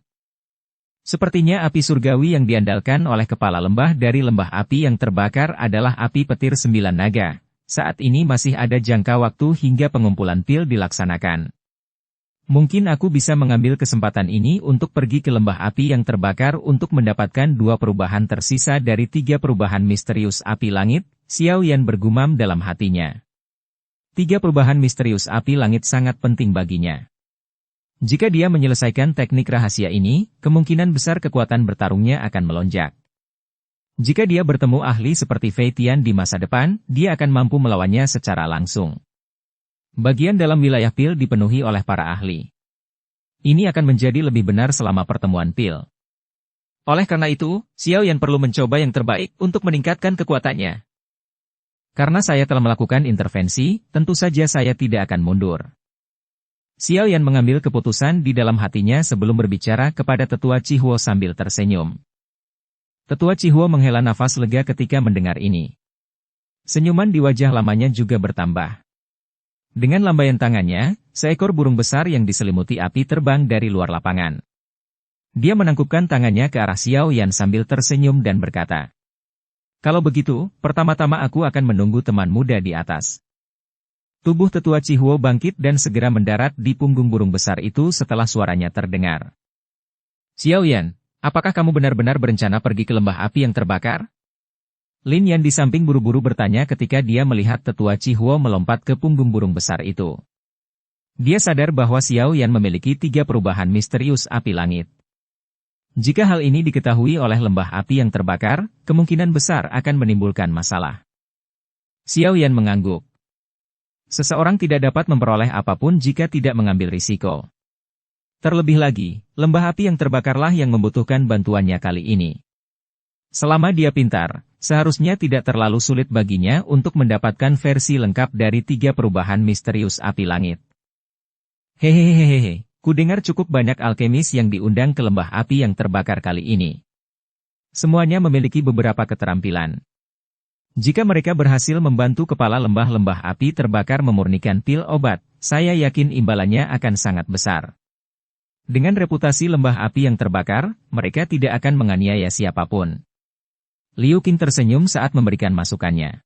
Sepertinya api surgawi yang diandalkan oleh kepala lembah dari lembah api yang terbakar adalah api petir 9 naga. Saat ini masih ada jangka waktu hingga pengumpulan pil dilaksanakan. Mungkin aku bisa mengambil kesempatan ini untuk pergi ke lembah api yang terbakar untuk mendapatkan 2 perubahan tersisa dari 3 perubahan misterius api langit, Xiao Yan bergumam dalam hatinya. 3 perubahan misterius api langit sangat penting baginya. Jika dia menyelesaikan teknik rahasia ini, kemungkinan besar kekuatan bertarungnya akan melonjak. Jika dia bertemu ahli seperti Fei Tian di masa depan, dia akan mampu melawannya secara langsung. Bagian dalam wilayah pil dipenuhi oleh para ahli. Ini akan menjadi lebih benar selama pertemuan pil. Oleh karena itu, Xiao Yan perlu mencoba yang terbaik untuk meningkatkan kekuatannya. Karena saya telah melakukan intervensi, tentu saja saya tidak akan mundur. Xiao Yan mengambil keputusan di dalam hatinya sebelum berbicara kepada Tetua Cihuo sambil tersenyum. Tetua Cihuo menghela nafas lega ketika mendengar ini. Senyuman di wajah lamanya juga bertambah. Dengan lambaian tangannya, seekor burung besar yang diselimuti api terbang dari luar lapangan. Dia menangkupkan tangannya ke arah Xiao Yan sambil tersenyum dan berkata, "Kalau begitu, pertama-tama aku akan menunggu teman muda di atas." Tubuh Tetua Cihuo bangkit dan segera mendarat di punggung burung besar itu setelah suaranya terdengar. "Xiao Yan, apakah kamu benar-benar berencana pergi ke lembah api yang terbakar?" Lin Yan di samping buru-buru bertanya ketika dia melihat Tetua Cihuo melompat ke punggung burung besar itu. Dia sadar bahwa Xiao Yan memiliki 3 perubahan misterius api langit. Jika hal ini diketahui oleh lembah api yang terbakar, kemungkinan besar akan menimbulkan masalah. Xiao Yan mengangguk. Seseorang tidak dapat memperoleh apapun jika tidak mengambil risiko. Terlebih lagi, lembah api yang terbakarlah yang membutuhkan bantuannya kali ini. Selama dia pintar, seharusnya tidak terlalu sulit baginya untuk mendapatkan versi lengkap dari 3 perubahan misterius api langit. Hehehehehe, kudengar cukup banyak alkemis yang diundang ke lembah api yang terbakar kali ini. Semuanya memiliki beberapa keterampilan. Jika mereka berhasil membantu kepala lembah-lembah api terbakar memurnikan pil obat, saya yakin imbalannya akan sangat besar. Dengan reputasi lembah api yang terbakar, mereka tidak akan menganiaya siapapun. Liu Qing tersenyum saat memberikan masukannya.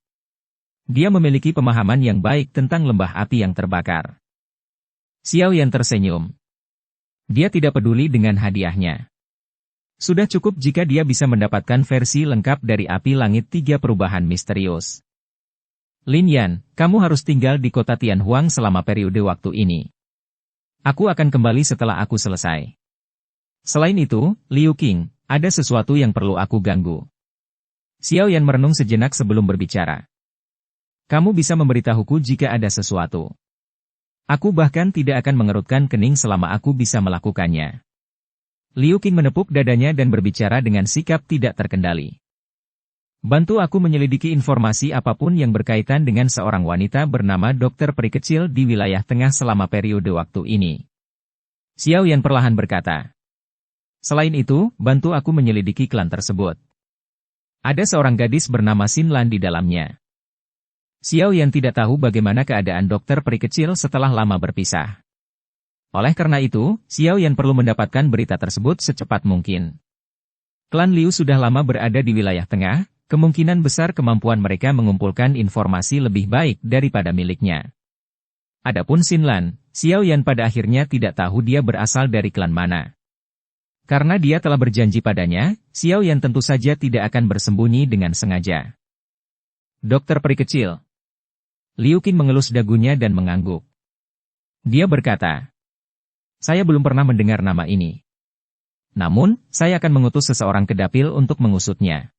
Dia memiliki pemahaman yang baik tentang lembah api yang terbakar. Xiao Yan tersenyum. Dia tidak peduli dengan hadiahnya. Sudah cukup jika dia bisa mendapatkan versi lengkap dari api langit 3 perubahan misterius. Lin Yan, kamu harus tinggal di kota Tianhuang selama periode waktu ini. Aku akan kembali setelah aku selesai. Selain itu, Liu Qing, ada sesuatu yang perlu aku ganggu. Xiao Yan merenung sejenak sebelum berbicara. Kamu bisa memberitahuku jika ada sesuatu. Aku bahkan tidak akan mengerutkan kening selama aku bisa melakukannya. Liu Qing menepuk dadanya dan berbicara dengan sikap tidak terkendali. Bantu aku menyelidiki informasi apapun yang berkaitan dengan seorang wanita bernama Dokter Peri Kecil di wilayah tengah selama periode waktu ini. Xiao Yan perlahan berkata. Selain itu, bantu aku menyelidiki klan tersebut. Ada seorang gadis bernama Xin Lan di dalamnya. Xiao Yan tidak tahu bagaimana keadaan Dokter Peri Kecil setelah lama berpisah. Oleh karena itu, Xiao Yan perlu mendapatkan berita tersebut secepat mungkin. Klan Liu sudah lama berada di wilayah tengah, kemungkinan besar kemampuan mereka mengumpulkan informasi lebih baik daripada miliknya. Adapun Xin Lan, Xiao Yan pada akhirnya tidak tahu dia berasal dari klan mana. Karena dia telah berjanji padanya, Xiao Yan tentu saja tidak akan bersembunyi dengan sengaja. Dokter Peri Kecil. Liu Qing mengelus dagunya dan mengangguk. Dia berkata, saya belum pernah mendengar nama ini. Namun, saya akan mengutus seseorang ke dapil untuk mengusutnya.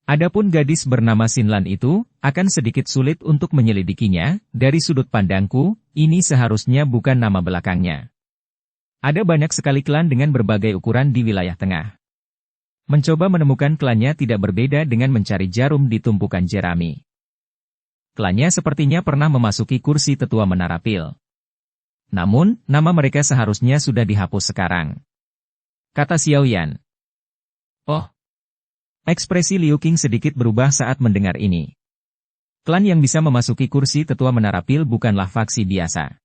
Adapun gadis bernama Xin Lan itu, akan sedikit sulit untuk menyelidikinya, dari sudut pandangku, ini seharusnya bukan nama belakangnya. Ada banyak sekali klan dengan berbagai ukuran di wilayah tengah. Mencoba menemukan klannya tidak berbeda dengan mencari jarum di tumpukan jerami. Klannya sepertinya pernah memasuki kursi tetua Menara Pil. Namun, nama mereka seharusnya sudah dihapus sekarang. Kata Xiao Yan. Oh. Ekspresi Liu Qing sedikit berubah saat mendengar ini. Klan yang bisa memasuki kursi tetua Menara Pil bukanlah faksi biasa.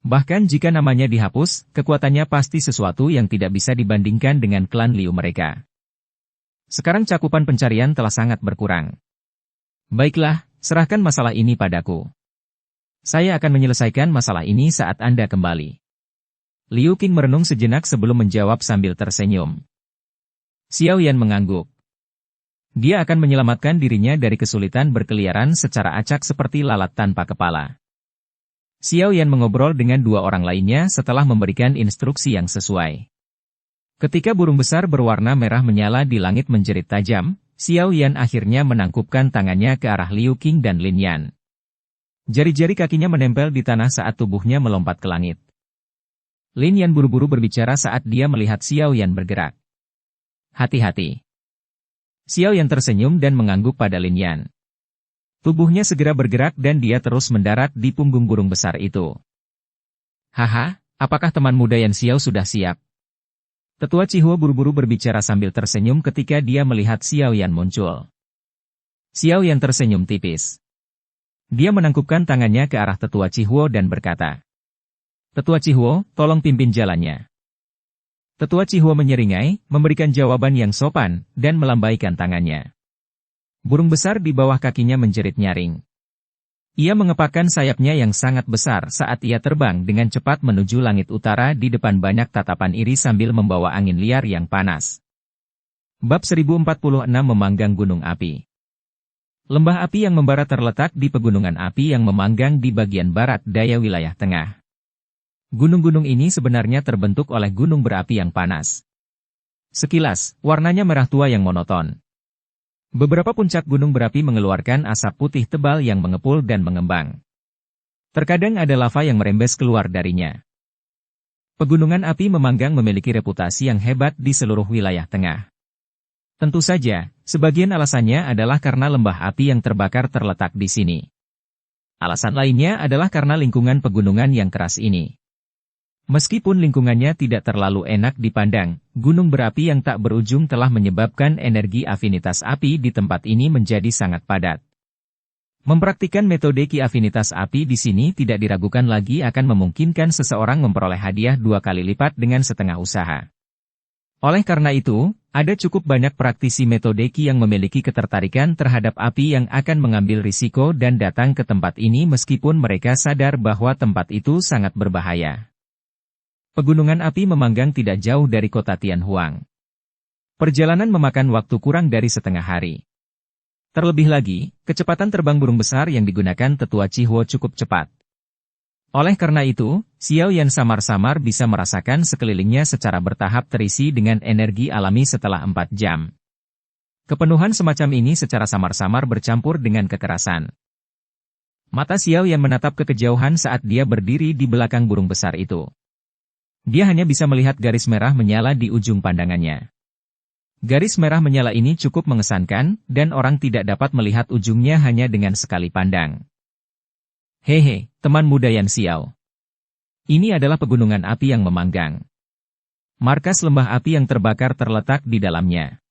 Bahkan jika namanya dihapus, kekuatannya pasti sesuatu yang tidak bisa dibandingkan dengan klan Liu mereka. Sekarang cakupan pencarian telah sangat berkurang. Baiklah, serahkan masalah ini padaku. Saya akan menyelesaikan masalah ini saat Anda kembali. Liu Qing merenung sejenak sebelum menjawab sambil tersenyum. Xiao Yan mengangguk. Dia akan menyelamatkan dirinya dari kesulitan berkeliaran secara acak seperti lalat tanpa kepala. Xiao Yan mengobrol dengan dua orang lainnya setelah memberikan instruksi yang sesuai. Ketika burung besar berwarna merah menyala di langit menjerit tajam, Xiao Yan akhirnya menangkupkan tangannya ke arah Liu Qing dan Lin Yan. Jari-jari kakinya menempel di tanah saat tubuhnya melompat ke langit. Lin Yan buru-buru berbicara saat dia melihat Xiao Yan bergerak. Hati-hati. Xiao Yan tersenyum dan mengangguk pada Lin Yan. Tubuhnya segera bergerak dan dia terus mendarat di punggung burung besar itu. Haha, apakah teman muda Yan Xiao sudah siap? Tetua Cihuo buru-buru berbicara sambil tersenyum ketika dia melihat Xiao Yan muncul. Xiao Yan tersenyum tipis. Dia menangkupkan tangannya ke arah Tetua Cihuo dan berkata, Tetua Cihuo, tolong pimpin jalannya. Tetua Cihuo menyeringai, memberikan jawaban yang sopan, dan melambaikan tangannya. Burung besar di bawah kakinya menjerit nyaring. Ia mengepakkan sayapnya yang sangat besar saat ia terbang dengan cepat menuju langit utara di depan banyak tatapan iri sambil membawa angin liar yang panas. Bab 1046 Memanggang Gunung Api. Lembah api yang membara terletak di pegunungan api yang memanggang di bagian barat daya wilayah tengah. Gunung-gunung ini sebenarnya terbentuk oleh gunung berapi yang panas. Sekilas, warnanya merah tua yang monoton. Beberapa puncak gunung berapi mengeluarkan asap putih tebal yang mengepul dan mengembang. Terkadang ada lava yang merembes keluar darinya. Pegunungan api memanggang memiliki reputasi yang hebat di seluruh wilayah tengah. Tentu saja, sebagian alasannya adalah karena lembah api yang terbakar terletak di sini. Alasan lainnya adalah karena lingkungan pegunungan yang keras ini. Meskipun lingkungannya tidak terlalu enak dipandang, gunung berapi yang tak berujung telah menyebabkan energi afinitas api di tempat ini menjadi sangat padat. Mempraktikkan metode Ki afinitas api di sini tidak diragukan lagi akan memungkinkan seseorang memperoleh hadiah 2 kali lipat dengan setengah usaha. Oleh karena itu, ada cukup banyak praktisi metode Ki yang memiliki ketertarikan terhadap api yang akan mengambil risiko dan datang ke tempat ini meskipun mereka sadar bahwa tempat itu sangat berbahaya. Pegunungan api memanggang tidak jauh dari kota Tianhuang. Perjalanan memakan waktu kurang dari setengah hari. Terlebih lagi, kecepatan terbang burung besar yang digunakan Tetua Cihuo cukup cepat. Oleh karena itu, Xiao Yan samar-samar bisa merasakan sekelilingnya secara bertahap terisi dengan energi alami setelah 4 jam. Kepenuhan semacam ini secara samar-samar bercampur dengan kekerasan. Mata Xiao Yan menatap ke kejauhan saat dia berdiri di belakang burung besar itu. Dia hanya bisa melihat garis merah menyala di ujung pandangannya. Garis merah menyala ini cukup mengesankan, dan orang tidak dapat melihat ujungnya hanya dengan sekali pandang. Hehe, teman muda Yan Xiao. Ini adalah pegunungan api yang memanggang. Markas lembah api yang terbakar terletak di dalamnya.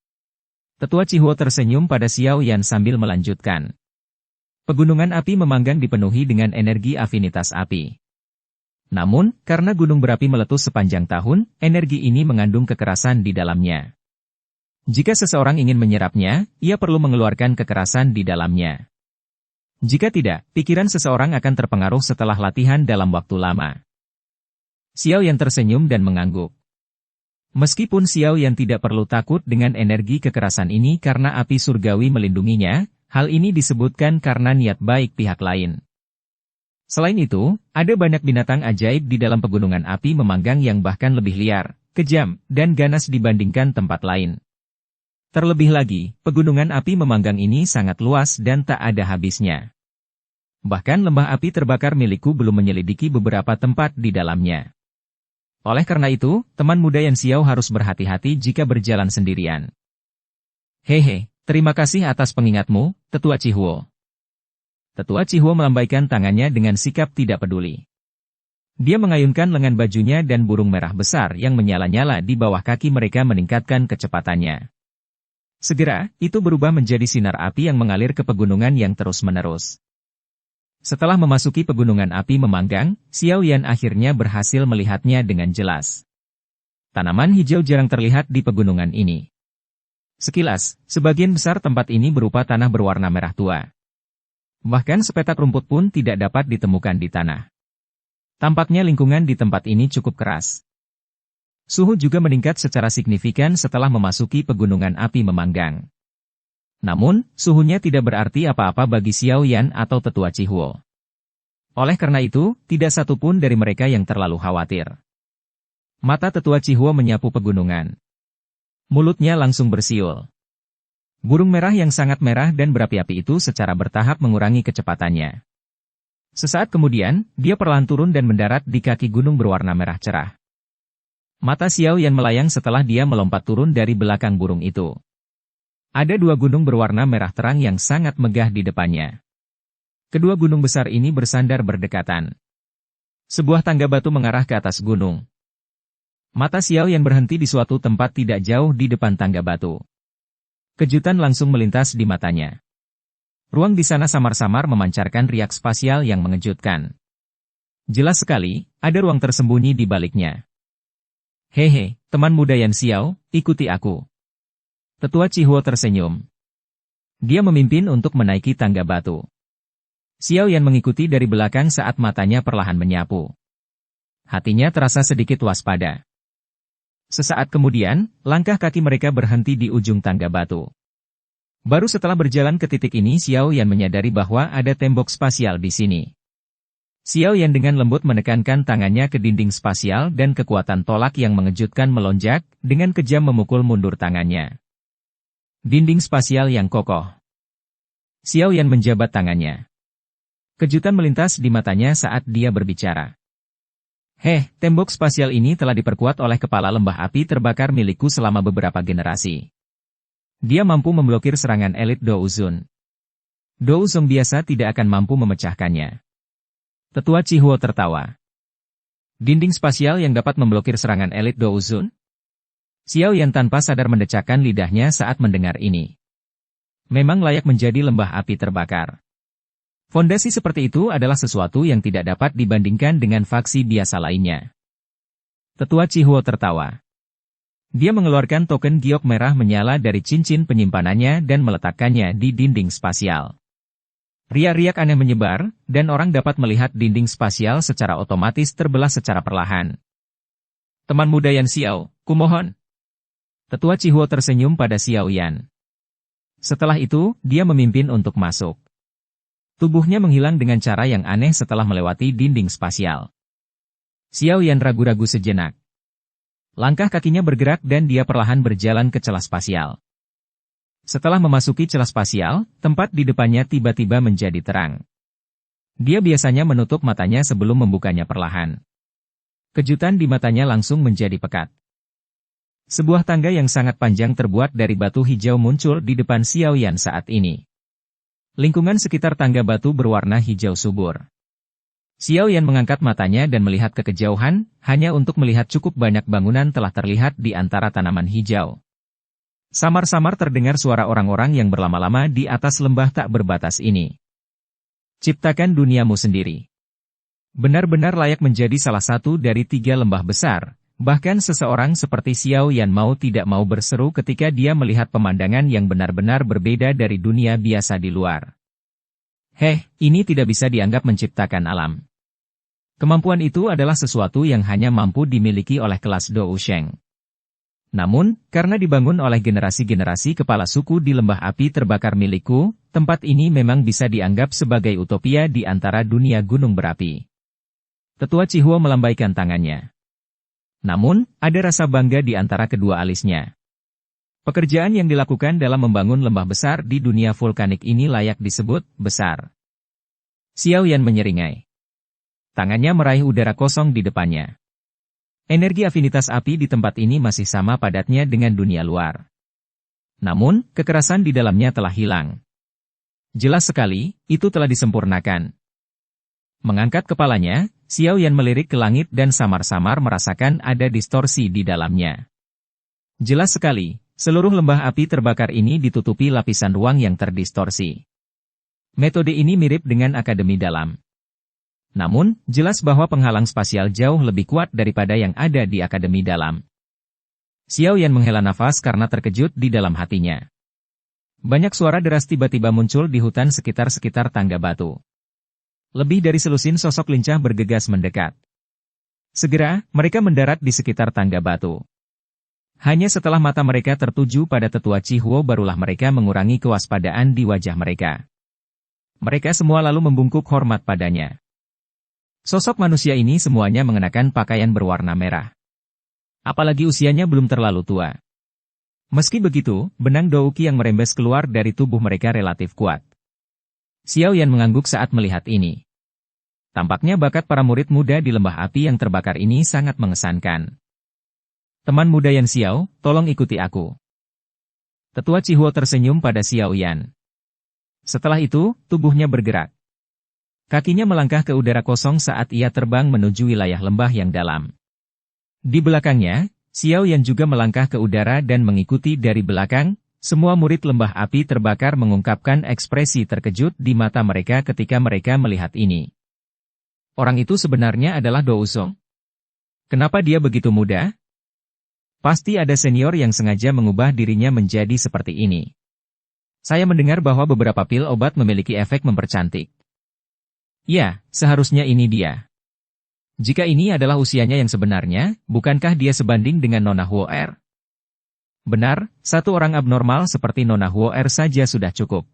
Tetua Cihuo tersenyum pada Xiao Yan sambil melanjutkan. Pegunungan api memanggang dipenuhi dengan energi afinitas api. Namun, karena gunung berapi meletus sepanjang tahun, energi ini mengandung kekerasan di dalamnya. Jika seseorang ingin menyerapnya, ia perlu mengeluarkan kekerasan di dalamnya. Jika tidak, pikiran seseorang akan terpengaruh setelah latihan dalam waktu lama. Xiao Yan tersenyum dan mengangguk. Meskipun Xiao Yan tidak perlu takut dengan energi kekerasan ini karena api surgawi melindunginya, hal ini disebutkan karena niat baik pihak lain. Selain itu, ada banyak binatang ajaib di dalam pegunungan api memanggang yang bahkan lebih liar, kejam, dan ganas dibandingkan tempat lain. Terlebih lagi, pegunungan api memanggang ini sangat luas dan tak ada habisnya. Bahkan lembah api terbakar milikku belum menyelidiki beberapa tempat di dalamnya. Oleh karena itu, teman muda Yan Xiao harus berhati-hati jika berjalan sendirian. Hehe, terima kasih atas pengingatmu, Tetua Cihuo. Tetua Cihuo melambaikan tangannya dengan sikap tidak peduli. Dia mengayunkan lengan bajunya dan burung merah besar yang menyala-nyala di bawah kaki mereka meningkatkan kecepatannya. Segera, itu berubah menjadi sinar api yang mengalir ke pegunungan yang terus-menerus. Setelah memasuki pegunungan api memanggang, Xiao Yan akhirnya berhasil melihatnya dengan jelas. Tanaman hijau jarang terlihat di pegunungan ini. Sekilas, sebagian besar tempat ini berupa tanah berwarna merah tua. Bahkan sepetak rumput pun tidak dapat ditemukan di tanah. Tampaknya lingkungan di tempat ini cukup keras. Suhu juga meningkat secara signifikan setelah memasuki pegunungan api memanggang. Namun, suhunya tidak berarti apa-apa bagi Xiao Yan atau Tetua Cihuo. Oleh karena itu, tidak satu pun dari mereka yang terlalu khawatir. Mata Tetua Cihuo menyapu pegunungan. Mulutnya langsung bersiul. Burung merah yang sangat merah dan berapi-api itu secara bertahap mengurangi kecepatannya. Sesaat kemudian, dia perlahan turun dan mendarat di kaki gunung berwarna merah cerah. Mata Xiao Yan melayang setelah dia melompat turun dari belakang burung itu. Ada dua gunung berwarna merah terang yang sangat megah di depannya. Kedua gunung besar ini bersandar berdekatan. Sebuah tangga batu mengarah ke atas gunung. Mata Xiao Yan berhenti di suatu tempat tidak jauh di depan tangga batu. Kejutan langsung melintas di matanya. Ruang di sana samar-samar memancarkan riak spasial yang mengejutkan. Jelas sekali, ada ruang tersembunyi di baliknya. Hehe, teman muda Yan Xiao, ikuti aku. Tetua Cihuo tersenyum. Dia memimpin untuk menaiki tangga batu. Xiao Yan mengikuti dari belakang saat matanya perlahan menyapu. Hatinya terasa sedikit waspada. Sesaat kemudian, langkah kaki mereka berhenti di ujung tangga batu. Baru setelah berjalan ke titik ini Xiao Yan menyadari bahwa ada tembok spasial di sini. Xiao Yan dengan lembut menekankan tangannya ke dinding spasial dan kekuatan tolak yang mengejutkan melonjak, dengan kejam memukul mundur tangannya. Dinding spasial yang kokoh. Xiao Yan menjabat tangannya. Kejutan melintas di matanya saat dia berbicara. Tembok spasial ini telah diperkuat oleh kepala lembah api terbakar milikku selama beberapa generasi. Dia mampu memblokir serangan elit Douzun. Douzong biasa tidak akan mampu memecahkannya. Tetua Cihuo tertawa. Dinding spasial yang dapat memblokir serangan elit Douzun? Xiao Yan tanpa sadar mendecakkan lidahnya saat mendengar ini. Memang layak menjadi lembah api terbakar. Fondasi seperti itu adalah sesuatu yang tidak dapat dibandingkan dengan faksi biasa lainnya. Tetua Cihuo tertawa. Dia mengeluarkan token giok merah menyala dari cincin penyimpanannya dan meletakkannya di dinding spasial. Riak-riak aneh menyebar, dan orang dapat melihat dinding spasial secara otomatis terbelah secara perlahan. Teman muda Yan Xiao, kumohon. Tetua Cihuo tersenyum pada Xiao Yan. Setelah itu, dia memimpin untuk masuk. Tubuhnya menghilang dengan cara yang aneh setelah melewati dinding spasial. Xiao Yan ragu-ragu sejenak. Langkah kakinya bergerak dan dia perlahan berjalan ke celah spasial. Setelah memasuki celah spasial, tempat di depannya tiba-tiba menjadi terang. Dia biasanya menutup matanya sebelum membukanya perlahan. Kejutan di matanya langsung menjadi pekat. Sebuah tangga yang sangat panjang terbuat dari batu hijau muncul di depan Xiao Yan saat ini. Lingkungan sekitar tangga batu berwarna hijau subur. Xiao Yan mengangkat matanya dan melihat ke kejauhan, hanya untuk melihat cukup banyak bangunan telah terlihat di antara tanaman hijau. Samar-samar terdengar suara orang-orang yang berlama-lama di atas lembah tak berbatas ini. Ciptakan duniamu sendiri. Benar-benar layak menjadi salah satu dari 3 lembah besar. Bahkan seseorang seperti Xiao Yan mau tidak mau berseru ketika dia melihat pemandangan yang benar-benar berbeda dari dunia biasa di luar. Ini tidak bisa dianggap menciptakan alam. Kemampuan itu adalah sesuatu yang hanya mampu dimiliki oleh kelas Dou Sheng. Namun, karena dibangun oleh generasi-generasi kepala suku di lembah api terbakar milikku, tempat ini memang bisa dianggap sebagai utopia di antara dunia gunung berapi. Tetua Cihuo melambaikan tangannya. Namun, ada rasa bangga di antara kedua alisnya. Pekerjaan yang dilakukan dalam membangun lembah besar di dunia vulkanik ini layak disebut besar. Xiao Yan menyeringai. Tangannya meraih udara kosong di depannya. Energi afinitas api di tempat ini masih sama padatnya dengan dunia luar. Namun, kekerasan di dalamnya telah hilang. Jelas sekali, itu telah disempurnakan. Mengangkat kepalanya, Xiao Yan melirik ke langit dan samar-samar merasakan ada distorsi di dalamnya. Jelas sekali, seluruh lembah api terbakar ini ditutupi lapisan ruang yang terdistorsi. Metode ini mirip dengan akademi dalam. Namun, jelas bahwa penghalang spasial jauh lebih kuat daripada yang ada di akademi dalam. Xiao Yan menghela nafas karena terkejut di dalam hatinya. Banyak suara deras tiba-tiba muncul di hutan sekitar tangga batu. Lebih dari selusin sosok lincah bergegas mendekat. Segera, mereka mendarat di sekitar tangga batu. Hanya setelah mata mereka tertuju pada tetua Cihuo barulah mereka mengurangi kewaspadaan di wajah mereka. Mereka semua lalu membungkuk hormat padanya. Sosok manusia ini semuanya mengenakan pakaian berwarna merah. Apalagi usianya belum terlalu tua. Meski begitu, benang douki yang merembes keluar dari tubuh mereka relatif kuat. Xiao Yan mengangguk saat melihat ini. Tampaknya bakat para murid muda di lembah api yang terbakar ini sangat mengesankan. Teman muda Yan Xiao, tolong ikuti aku. Tetua Cihuo tersenyum pada Xiao Yan. Setelah itu, tubuhnya bergerak. Kakinya melangkah ke udara kosong saat ia terbang menuju wilayah lembah yang dalam. Di belakangnya, Xiao Yan juga melangkah ke udara dan mengikuti dari belakang. Semua murid lembah api terbakar mengungkapkan ekspresi terkejut di mata mereka ketika mereka melihat ini. Orang itu sebenarnya adalah Dou Song. Kenapa dia begitu muda? Pasti ada senior yang sengaja mengubah dirinya menjadi seperti ini. Saya mendengar bahwa beberapa pil obat memiliki efek mempercantik. Ya, seharusnya ini dia. Jika ini adalah usianya yang sebenarnya, bukankah dia sebanding dengan Nona Huo Er? Benar, satu orang abnormal seperti Nona Huo Er saja sudah cukup.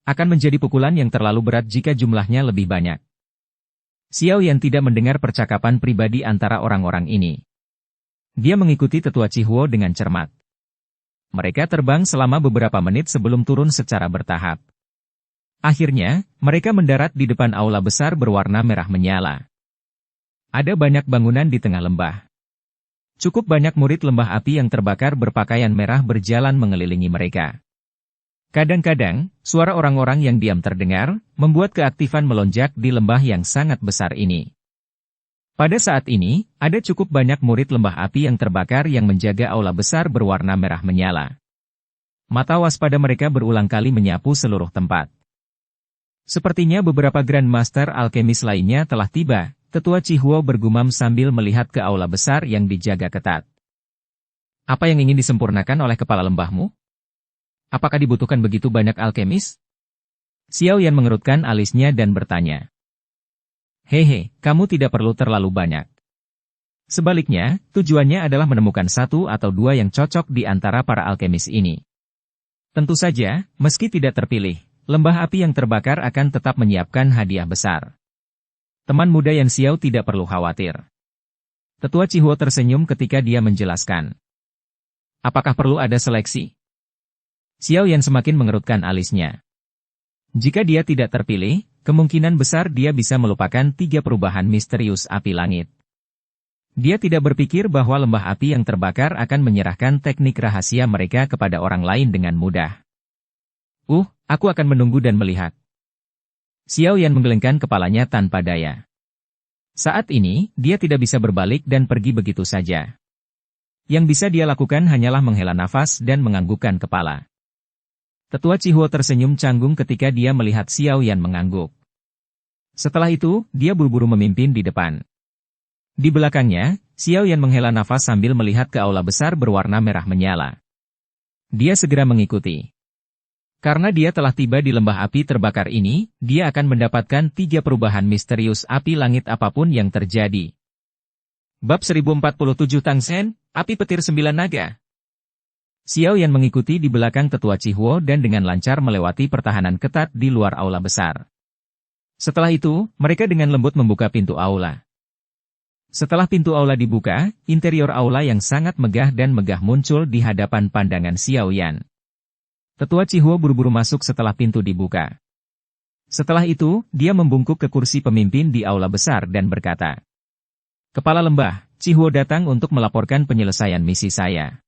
Akan menjadi pukulan yang terlalu berat jika jumlahnya lebih banyak. Xiao Yan tidak mendengar percakapan pribadi antara orang-orang ini. Dia mengikuti tetua Cihuo dengan cermat. Mereka terbang selama beberapa menit sebelum turun secara bertahap. Akhirnya, mereka mendarat di depan aula besar berwarna merah menyala. Ada banyak bangunan di tengah lembah. Cukup banyak murid lembah api yang terbakar berpakaian merah berjalan mengelilingi mereka. Kadang-kadang, suara orang-orang yang diam terdengar, membuat keaktifan melonjak di lembah yang sangat besar ini. Pada saat ini, ada cukup banyak murid lembah api yang terbakar yang menjaga aula besar berwarna merah menyala. Mata waspada mereka berulang kali menyapu seluruh tempat. Sepertinya beberapa Grandmaster alkemis lainnya telah tiba. Tetua Cihuo bergumam sambil melihat ke aula besar yang dijaga ketat. Apa yang ingin disempurnakan oleh kepala lembahmu? Apakah dibutuhkan begitu banyak alkemis? Xiao Yan mengerutkan alisnya dan bertanya. Hehe, kamu tidak perlu terlalu banyak. Sebaliknya, tujuannya adalah menemukan satu atau dua yang cocok di antara para alkemis ini. Tentu saja, meski tidak terpilih, lembah api yang terbakar akan tetap menyiapkan hadiah besar. Teman muda Yan Xiao tidak perlu khawatir. Tetua Cihuo tersenyum ketika dia menjelaskan. Apakah perlu ada seleksi? Xiao Yan semakin mengerutkan alisnya. Jika dia tidak terpilih, kemungkinan besar dia bisa melupakan 3 perubahan misterius api langit. Dia tidak berpikir bahwa lembah api yang terbakar akan menyerahkan teknik rahasia mereka kepada orang lain dengan mudah. Aku akan menunggu dan melihat. Xiao Yan menggelengkan kepalanya tanpa daya. Saat ini, dia tidak bisa berbalik dan pergi begitu saja. Yang bisa dia lakukan hanyalah menghela nafas dan menganggukkan kepala. Tetua Cihuo tersenyum canggung ketika dia melihat Xiao Yan mengangguk. Setelah itu, dia buru-buru memimpin di depan. Di belakangnya, Xiao Yan menghela nafas sambil melihat ke aula besar berwarna merah menyala. Dia segera mengikuti. Karena dia telah tiba di lembah api terbakar ini, dia akan mendapatkan 3 perubahan misterius api langit apapun yang terjadi. Bab 1047 Tang Sen, Api Petir 9 Naga. Xiao Yan mengikuti di belakang Tetua Cihuo dan dengan lancar melewati pertahanan ketat di luar aula besar. Setelah itu, mereka dengan lembut membuka pintu aula. Setelah pintu aula dibuka, interior aula yang sangat megah dan megah muncul di hadapan pandangan Xiao Yan. Tetua Cihuo buru-buru masuk setelah pintu dibuka. Setelah itu, dia membungkuk ke kursi pemimpin di aula besar dan berkata, "Kepala lembah, Cihuo datang untuk melaporkan penyelesaian misi saya.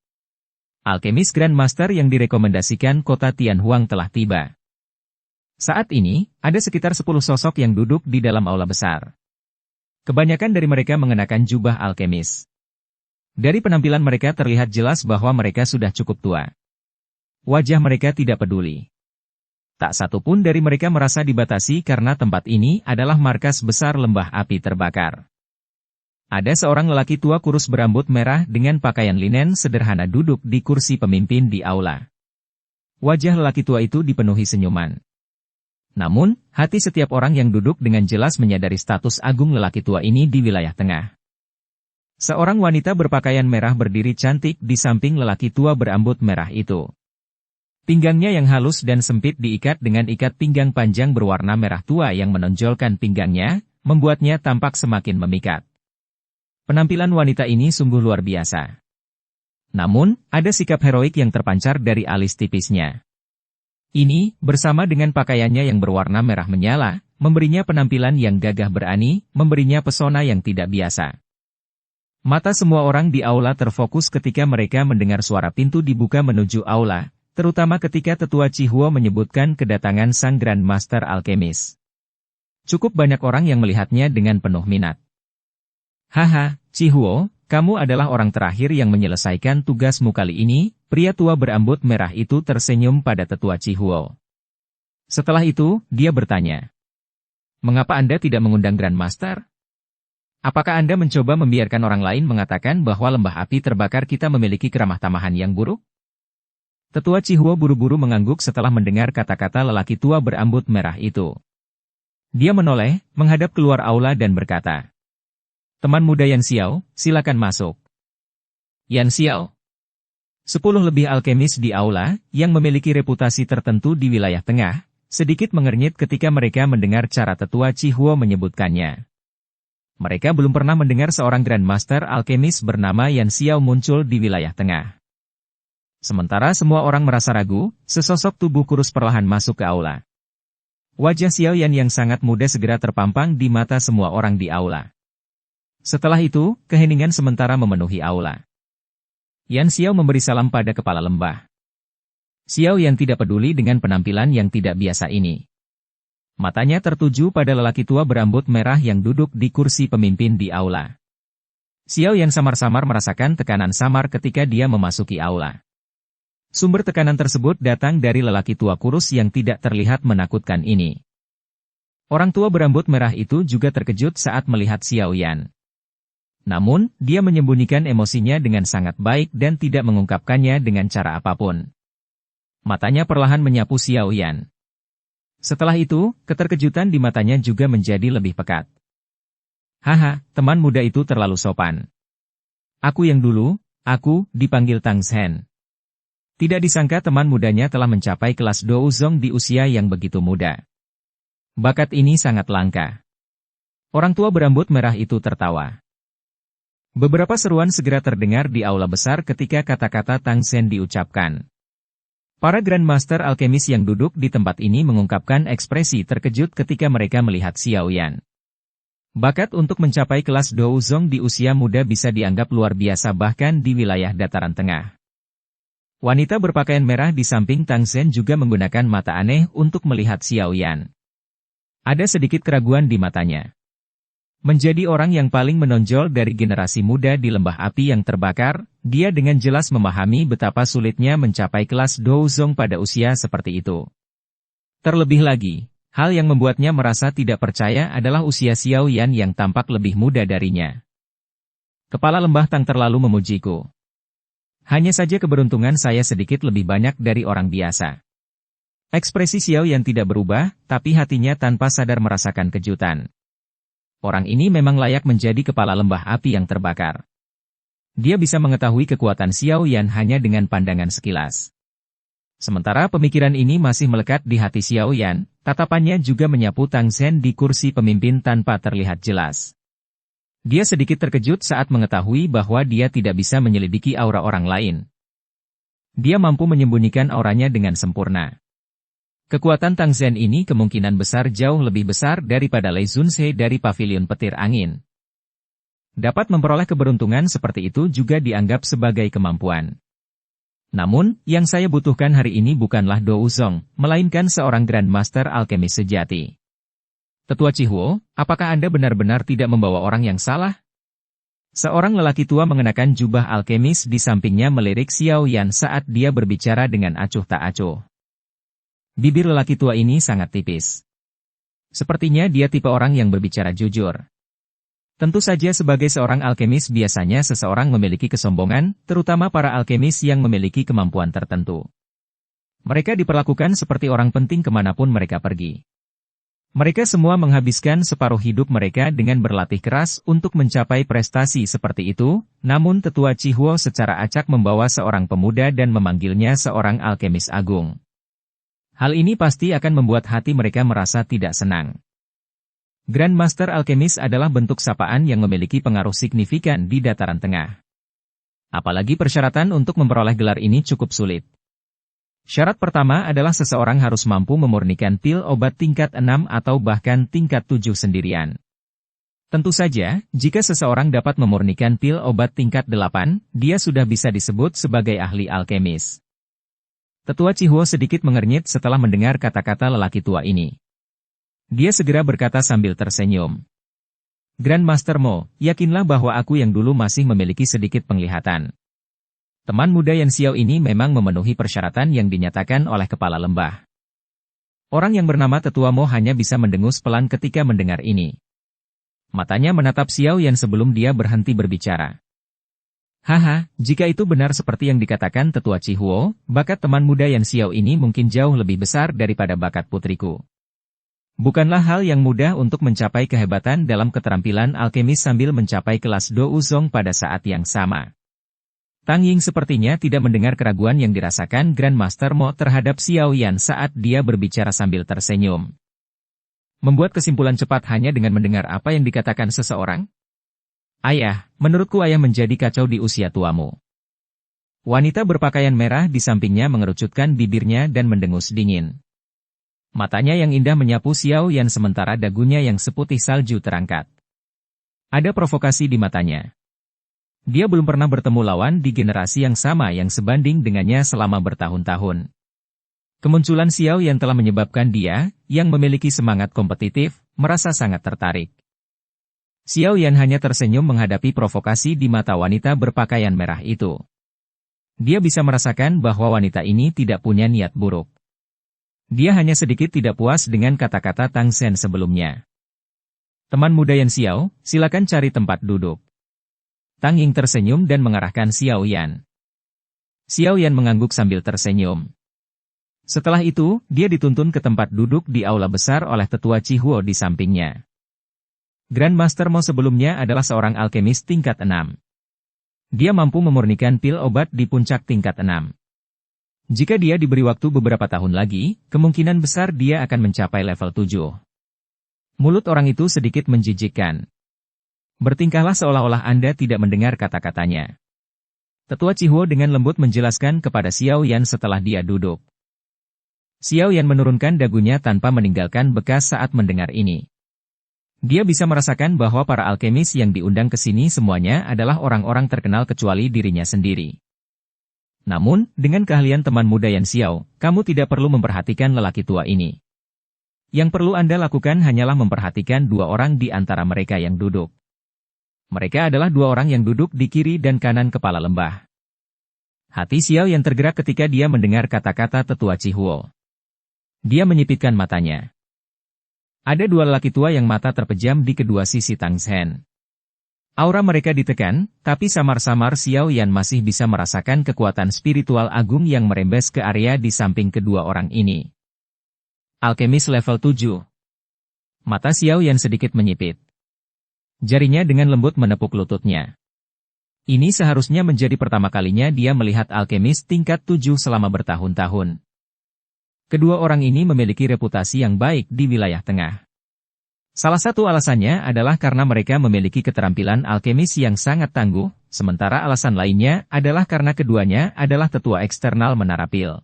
Alkemis Grandmaster yang direkomendasikan kota Tianhuang telah tiba." Saat ini, ada sekitar 10 sosok yang duduk di dalam aula besar. Kebanyakan dari mereka mengenakan jubah alkemis. Dari penampilan mereka terlihat jelas bahwa mereka sudah cukup tua. Wajah mereka tidak peduli. Tak satu pun dari mereka merasa dibatasi karena tempat ini adalah markas besar lembah api terbakar. Ada seorang lelaki tua kurus berambut merah dengan pakaian linen sederhana duduk di kursi pemimpin di aula. Wajah lelaki tua itu dipenuhi senyuman. Namun, hati setiap orang yang duduk dengan jelas menyadari status agung lelaki tua ini di wilayah tengah. Seorang wanita berpakaian merah berdiri cantik di samping lelaki tua berambut merah itu. Pinggangnya yang halus dan sempit diikat dengan ikat pinggang panjang berwarna merah tua yang menonjolkan pinggangnya, membuatnya tampak semakin memikat. Penampilan wanita ini sungguh luar biasa. Namun, ada sikap heroik yang terpancar dari alis tipisnya. Ini, bersama dengan pakaiannya yang berwarna merah menyala, memberinya penampilan yang gagah berani, memberinya pesona yang tidak biasa. Mata semua orang di aula terfokus ketika mereka mendengar suara pintu dibuka menuju aula, terutama ketika Tetua Cihuo menyebutkan kedatangan sang Grandmaster Alkemis. Cukup banyak orang yang melihatnya dengan penuh minat. "Haha, Cihuo, kamu adalah orang terakhir yang menyelesaikan tugasmu kali ini." Pria tua berambut merah itu tersenyum pada Tetua Cihuo. Setelah itu, dia bertanya, "Mengapa Anda tidak mengundang Grandmaster? Apakah Anda mencoba membiarkan orang lain mengatakan bahwa lembah api terbakar kita memiliki keramah tamahan yang buruk?" Tetua Cihuo buru-buru mengangguk setelah mendengar kata-kata lelaki tua berambut merah itu. Dia menoleh, menghadap keluar aula dan berkata, "Teman muda Yan Xiao, silakan masuk." Yan Xiao, 10 lebih alkemis di aula, yang memiliki reputasi tertentu di wilayah tengah, sedikit mengernyit ketika mereka mendengar cara Tetua Cihuo menyebutkannya. Mereka belum pernah mendengar seorang Grandmaster alkemis bernama Yan Xiao muncul di wilayah tengah. Sementara semua orang merasa ragu, sesosok tubuh kurus perlahan masuk ke aula. Wajah Xiao Yan yang sangat muda segera terpampang di mata semua orang di aula. Setelah itu, keheningan sementara memenuhi aula. Yan Xiao memberi salam pada kepala lembah. Xiao Yan tidak peduli dengan penampilan yang tidak biasa ini. Matanya tertuju pada lelaki tua berambut merah yang duduk di kursi pemimpin di aula. Xiao Yan samar-samar merasakan tekanan samar ketika dia memasuki aula. Sumber tekanan tersebut datang dari lelaki tua kurus yang tidak terlihat menakutkan ini. Orang tua berambut merah itu juga terkejut saat melihat Xiao Yan. Namun, dia menyembunyikan emosinya dengan sangat baik dan tidak mengungkapkannya dengan cara apapun. Matanya perlahan menyapu Xiao Yan. Setelah itu, keterkejutan di matanya juga menjadi lebih pekat. "Haha, teman muda itu terlalu sopan. Aku yang dulu, aku dipanggil Tang Sen." Tidak disangka teman mudanya telah mencapai kelas Douzong di usia yang begitu muda. Bakat ini sangat langka. Orang tua berambut merah itu tertawa. Beberapa seruan segera terdengar di aula besar ketika kata-kata Tang Sen diucapkan. Para Grandmaster alkemis yang duduk di tempat ini mengungkapkan ekspresi terkejut ketika mereka melihat Xiao Yan. Bakat untuk mencapai kelas Douzong di usia muda bisa dianggap luar biasa bahkan di wilayah dataran tengah. Wanita berpakaian merah di samping Tang Zhen juga menggunakan mata aneh untuk melihat Xiao Yan. Ada sedikit keraguan di matanya. Menjadi orang yang paling menonjol dari generasi muda di lembah api yang terbakar, dia dengan jelas memahami betapa sulitnya mencapai kelas Douzong pada usia seperti itu. Terlebih lagi, hal yang membuatnya merasa tidak percaya adalah usia Xiao Yan yang tampak lebih muda darinya. Kepala lembah Tang terlalu memujiku. Hanya saja keberuntungan saya sedikit lebih banyak dari orang biasa. Ekspresi Xiao Yan tidak berubah, tapi hatinya tanpa sadar merasakan kejutan. Orang ini memang layak menjadi kepala lembah api yang terbakar. Dia bisa mengetahui kekuatan Xiao Yan hanya dengan pandangan sekilas. Sementara pemikiran ini masih melekat di hati Xiao Yan, tatapannya juga menyapu Tang Zhen di kursi pemimpin tanpa terlihat jelas. Dia sedikit terkejut saat mengetahui bahwa dia tidak bisa menyelidiki aura orang lain. Dia mampu menyembunyikan auranya dengan sempurna. Kekuatan Tang Zhen ini kemungkinan besar jauh lebih besar daripada Lei Zunse dari pavilion petir angin. Dapat memperoleh keberuntungan seperti itu juga dianggap sebagai kemampuan. Namun, yang saya butuhkan hari ini bukanlah Douzong, melainkan seorang Grandmaster Alkemis sejati. Tetua Chihuo, apakah Anda benar-benar tidak membawa orang yang salah? Seorang lelaki tua mengenakan jubah alkemis di sampingnya melirik Xiao Yan saat dia berbicara dengan acuh tak acuh. Bibir lelaki tua ini sangat tipis. Sepertinya dia tipe orang yang berbicara jujur. Tentu saja sebagai seorang alkemis biasanya seseorang memiliki kesombongan, terutama para alkemis yang memiliki kemampuan tertentu. Mereka diperlakukan seperti orang penting kemanapun mereka pergi. Mereka semua menghabiskan separuh hidup mereka dengan berlatih keras untuk mencapai prestasi seperti itu, namun Tetua Chihuo secara acak membawa seorang pemuda dan memanggilnya seorang alkemis agung. Hal ini pasti akan membuat hati mereka merasa tidak senang. Grandmaster Alkemis adalah bentuk sapaan yang memiliki pengaruh signifikan di dataran tengah. Apalagi persyaratan untuk memperoleh gelar ini cukup sulit. Syarat pertama adalah seseorang harus mampu memurnikan pil obat tingkat 6 atau bahkan tingkat 7 sendirian. Tentu saja, jika seseorang dapat memurnikan pil obat tingkat 8, dia sudah bisa disebut sebagai ahli alkemis. Tetua Chihuo sedikit mengernyit setelah mendengar kata-kata lelaki tua ini. Dia segera berkata sambil tersenyum. Grandmaster Mo, yakinlah bahwa aku yang dulu masih memiliki sedikit penglihatan. Teman muda Yan Xiao ini memang memenuhi persyaratan yang dinyatakan oleh kepala lembah. Orang yang bernama Tetua Mo hanya bisa mendengus pelan ketika mendengar ini. Matanya menatap Xiao Yan sebelum dia berhenti berbicara. Haha, jika itu benar seperti yang dikatakan Tetua Chihuo, bakat teman muda Yan Xiao ini mungkin jauh lebih besar daripada bakat putriku. Bukanlah hal yang mudah untuk mencapai kehebatan dalam keterampilan alkemis sambil mencapai kelas Douzong pada saat yang sama. Tang Ying sepertinya tidak mendengar keraguan yang dirasakan Grandmaster Mo terhadap Xiao Yan saat dia berbicara sambil tersenyum. Membuat kesimpulan cepat hanya dengan mendengar apa yang dikatakan seseorang? Ayah, menurutku ayah menjadi kacau di usia tuamu. Wanita berpakaian merah di sampingnya mengerucutkan bibirnya dan mendengus dingin. Matanya yang indah menyapu Xiao Yan sementara dagunya yang seputih salju terangkat. Ada provokasi di matanya. Dia belum pernah bertemu lawan di generasi yang sama yang sebanding dengannya selama bertahun-tahun. Kemunculan Xiao Yan telah menyebabkan dia, yang memiliki semangat kompetitif, merasa sangat tertarik. Xiao Yan hanya tersenyum menghadapi provokasi di mata wanita berpakaian merah itu. Dia bisa merasakan bahwa wanita ini tidak punya niat buruk. Dia hanya sedikit tidak puas dengan kata-kata Tang Zhen sebelumnya. Teman muda Yan Xiao, silakan cari tempat duduk. Tang Ying tersenyum dan mengarahkan Xiao Yan. Xiao Yan mengangguk sambil tersenyum. Setelah itu, dia dituntun ke tempat duduk di aula besar oleh Tetua Chihuo di sampingnya. Grandmaster Mo sebelumnya adalah seorang alkemis tingkat 6. Dia mampu memurnikan pil obat di puncak tingkat 6. Jika dia diberi waktu beberapa tahun lagi, kemungkinan besar dia akan mencapai level 7. Mulut orang itu sedikit menjijikkan. Bertingkahlah seolah-olah Anda tidak mendengar kata-katanya. Tetua Chihuo dengan lembut menjelaskan kepada Xiao Yan setelah dia duduk. Xiao Yan menurunkan dagunya tanpa meninggalkan bekas saat mendengar ini. Dia bisa merasakan bahwa para alkemis yang diundang ke sini semuanya adalah orang-orang terkenal kecuali dirinya sendiri. Namun, dengan keahlian teman muda Yan Xiao, kamu tidak perlu memperhatikan lelaki tua ini. Yang perlu Anda lakukan hanyalah memperhatikan dua orang di antara mereka yang duduk. Mereka adalah dua orang yang duduk di kiri dan kanan kepala lembah. Hati Xiao yang tergerak ketika dia mendengar kata-kata tetua Chihuo. Dia menyipitkan matanya. Ada dua lelaki tua yang mata terpejam di kedua sisi Tang Zhen. Aura mereka ditekan, tapi samar-samar Xiao Yan masih bisa merasakan kekuatan spiritual agung yang merembes ke area di samping kedua orang ini. Alkemis level 7. Mata Xiao Yan sedikit menyipit. Jarinya dengan lembut menepuk lututnya. Ini seharusnya menjadi pertama kalinya dia melihat alkemis tingkat 7 selama bertahun-tahun. Kedua orang ini memiliki reputasi yang baik di wilayah tengah. Salah satu alasannya adalah karena mereka memiliki keterampilan alkemis yang sangat tangguh, sementara alasan lainnya adalah karena keduanya adalah tetua eksternal Menara Pil.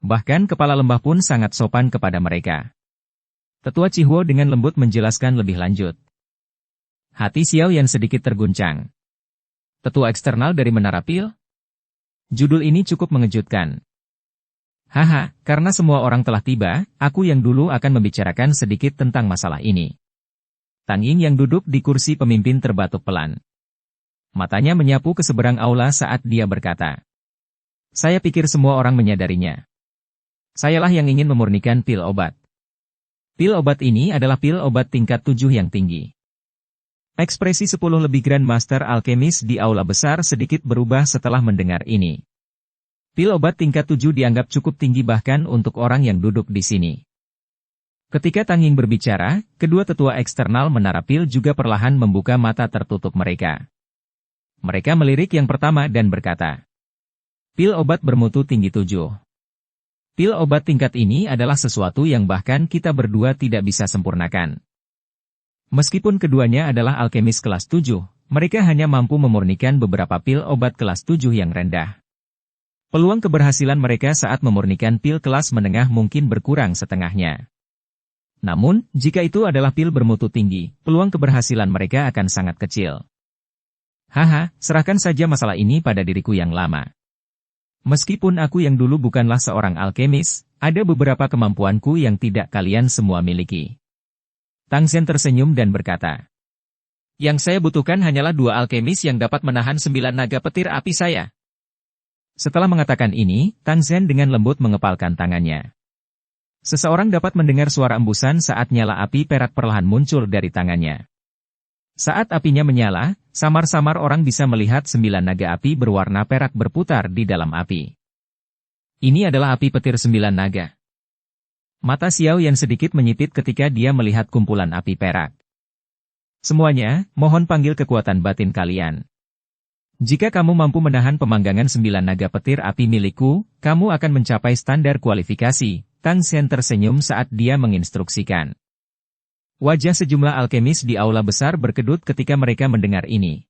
Bahkan kepala lembah pun sangat sopan kepada mereka. Tetua Chihuo dengan lembut menjelaskan lebih lanjut. Hati Xiao Yan sedikit terguncang. Tetua eksternal dari Menara Pil? Judul ini cukup mengejutkan. Haha, karena semua orang telah tiba, aku yang dulu akan membicarakan sedikit tentang masalah ini. Tang Ying yang duduk di kursi pemimpin terbatuk pelan. Matanya menyapu ke seberang aula saat dia berkata. Saya pikir semua orang menyadarinya. Sayalah yang ingin memurnikan pil obat. Pil obat ini adalah pil obat tingkat 7 yang tinggi. Ekspresi 10 lebih Grandmaster Alkemis di aula besar sedikit berubah setelah mendengar ini. Pil obat tingkat 7 dianggap cukup tinggi bahkan untuk orang yang duduk di sini. Ketika Tang Ying berbicara, kedua tetua eksternal Menara Pil juga perlahan membuka mata tertutup mereka. Mereka melirik yang pertama dan berkata, pil obat bermutu tinggi 7. Pil obat tingkat ini adalah sesuatu yang bahkan kita berdua tidak bisa sempurnakan. Meskipun keduanya adalah alkemis kelas 7, mereka hanya mampu memurnikan beberapa pil obat kelas 7 yang rendah. Peluang keberhasilan mereka saat memurnikan pil kelas menengah mungkin berkurang setengahnya. Namun, jika itu adalah pil bermutu tinggi, peluang keberhasilan mereka akan sangat kecil. Haha, serahkan saja masalah ini pada diriku yang lama. Meskipun aku yang dulu bukanlah seorang alkemis, ada beberapa kemampuanku yang tidak kalian semua miliki. Tang Zhen tersenyum dan berkata, yang saya butuhkan hanyalah dua alkemis yang dapat menahan 9 naga petir api saya. Setelah mengatakan ini, Tang Zhen dengan lembut mengepalkan tangannya. Seseorang dapat mendengar suara embusan saat nyala api perak perlahan muncul dari tangannya. Saat apinya menyala, samar-samar orang bisa melihat 9 naga api berwarna perak berputar di dalam api. Ini adalah api petir 9 naga. Mata Xiao Yan sedikit menyipit ketika dia melihat kumpulan api perak. Semuanya, mohon panggil kekuatan batin kalian. Jika kamu mampu menahan pemanggangan 9 naga petir api milikku, kamu akan mencapai standar kualifikasi. Tang Zhen tersenyum saat dia menginstruksikan. Wajah sejumlah alkemis di aula besar berkedut ketika mereka mendengar ini.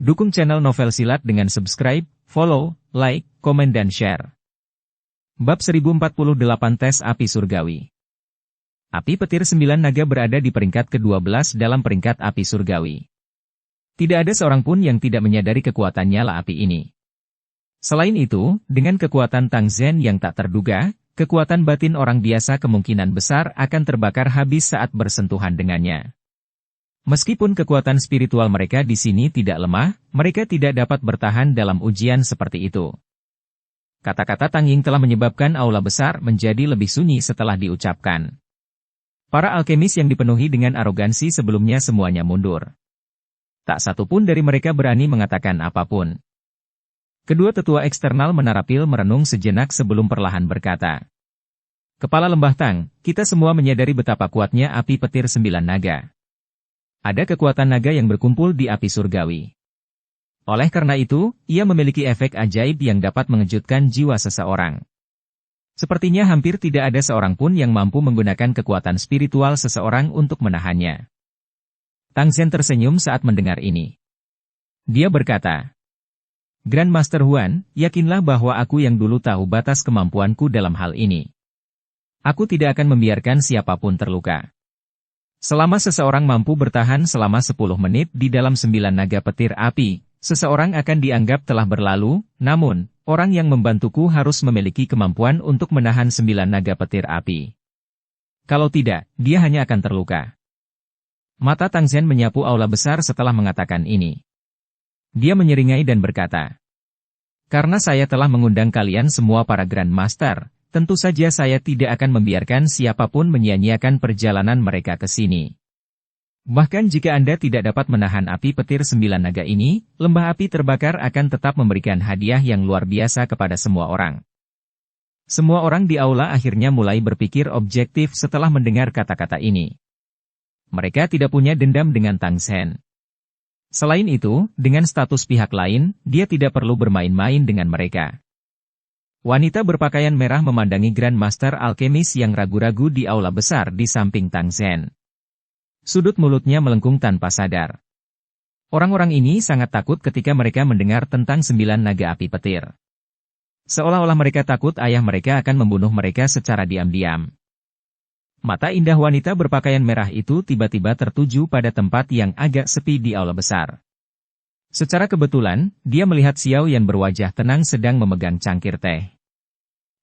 Dukung channel Novel Silat dengan subscribe, follow, like, komen dan share. Bab 1048 Tes Api Surgawi. Api petir 9 naga berada di peringkat ke-12 dalam peringkat api surgawi. Tidak ada seorang pun yang tidak menyadari kekuatan nyala api ini. Selain itu, dengan kekuatan Tang Zhen yang tak terduga, kekuatan batin orang biasa kemungkinan besar akan terbakar habis saat bersentuhan dengannya. Meskipun kekuatan spiritual mereka di sini tidak lemah, mereka tidak dapat bertahan dalam ujian seperti itu. Kata-kata Tang Ying telah menyebabkan aula besar menjadi lebih sunyi setelah diucapkan. Para alkemis yang dipenuhi dengan arogansi sebelumnya semuanya mundur. Tak satu pun dari mereka berani mengatakan apapun. Kedua tetua eksternal Menara Pil merenung sejenak sebelum perlahan berkata. Kepala Lembah Tang, kita semua menyadari betapa kuatnya api petir 9 naga. Ada kekuatan naga yang berkumpul di api surgawi. Oleh karena itu, ia memiliki efek ajaib yang dapat mengejutkan jiwa seseorang. Sepertinya hampir tidak ada seorang pun yang mampu menggunakan kekuatan spiritual seseorang untuk menahannya. Tang Zhen tersenyum saat mendengar ini. Dia berkata, Grandmaster Huan, yakinlah bahwa aku yang dulu tahu batas kemampuanku dalam hal ini. Aku tidak akan membiarkan siapapun terluka. Selama seseorang mampu bertahan selama 10 menit di dalam 9 naga petir api, seseorang akan dianggap telah berlalu, namun, orang yang membantuku harus memiliki kemampuan untuk menahan 9 naga petir api. Kalau tidak, dia hanya akan terluka. Mata Tang Zen menyapu aula besar setelah mengatakan ini. Dia menyeringai dan berkata, "Karena saya telah mengundang kalian semua para Grand Master, tentu saja saya tidak akan membiarkan siapapun menyia-nyiakan perjalanan mereka ke sini. Bahkan jika Anda tidak dapat menahan api petir 9 naga ini, lembah api terbakar akan tetap memberikan hadiah yang luar biasa kepada semua orang." Semua orang di aula akhirnya mulai berpikir objektif setelah mendengar kata-kata ini. Mereka tidak punya dendam dengan Tang Zen. Selain itu, dengan status pihak lain, dia tidak perlu bermain-main dengan mereka. Wanita berpakaian merah memandangi Grand Master Alkemis yang ragu-ragu di aula besar di samping Tang Zen. Sudut mulutnya melengkung tanpa sadar. Orang-orang ini sangat takut ketika mereka mendengar tentang 9 naga api petir. Seolah-olah mereka takut ayah mereka akan membunuh mereka secara diam-diam. Mata indah wanita berpakaian merah itu tiba-tiba tertuju pada tempat yang agak sepi di aula besar. Secara kebetulan, dia melihat Xiao Yan berwajah tenang sedang memegang cangkir teh.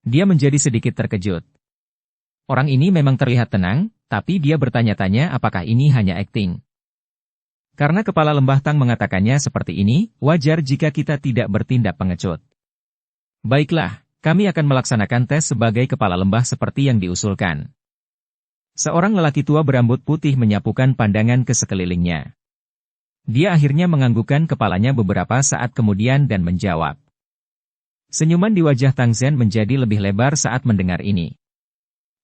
Dia menjadi sedikit terkejut. Orang ini memang terlihat tenang, tapi dia bertanya-tanya apakah ini hanya akting. Karena kepala lembah Tang mengatakannya seperti ini, wajar jika kita tidak bertindak pengecut. Baiklah, kami akan melaksanakan tes sebagai kepala lembah seperti yang diusulkan. Seorang lelaki tua berambut putih menyapukan pandangan ke sekelilingnya. Dia akhirnya menganggukkan kepalanya beberapa saat kemudian dan menjawab. Senyuman di wajah Tang Zen menjadi lebih lebar saat mendengar ini.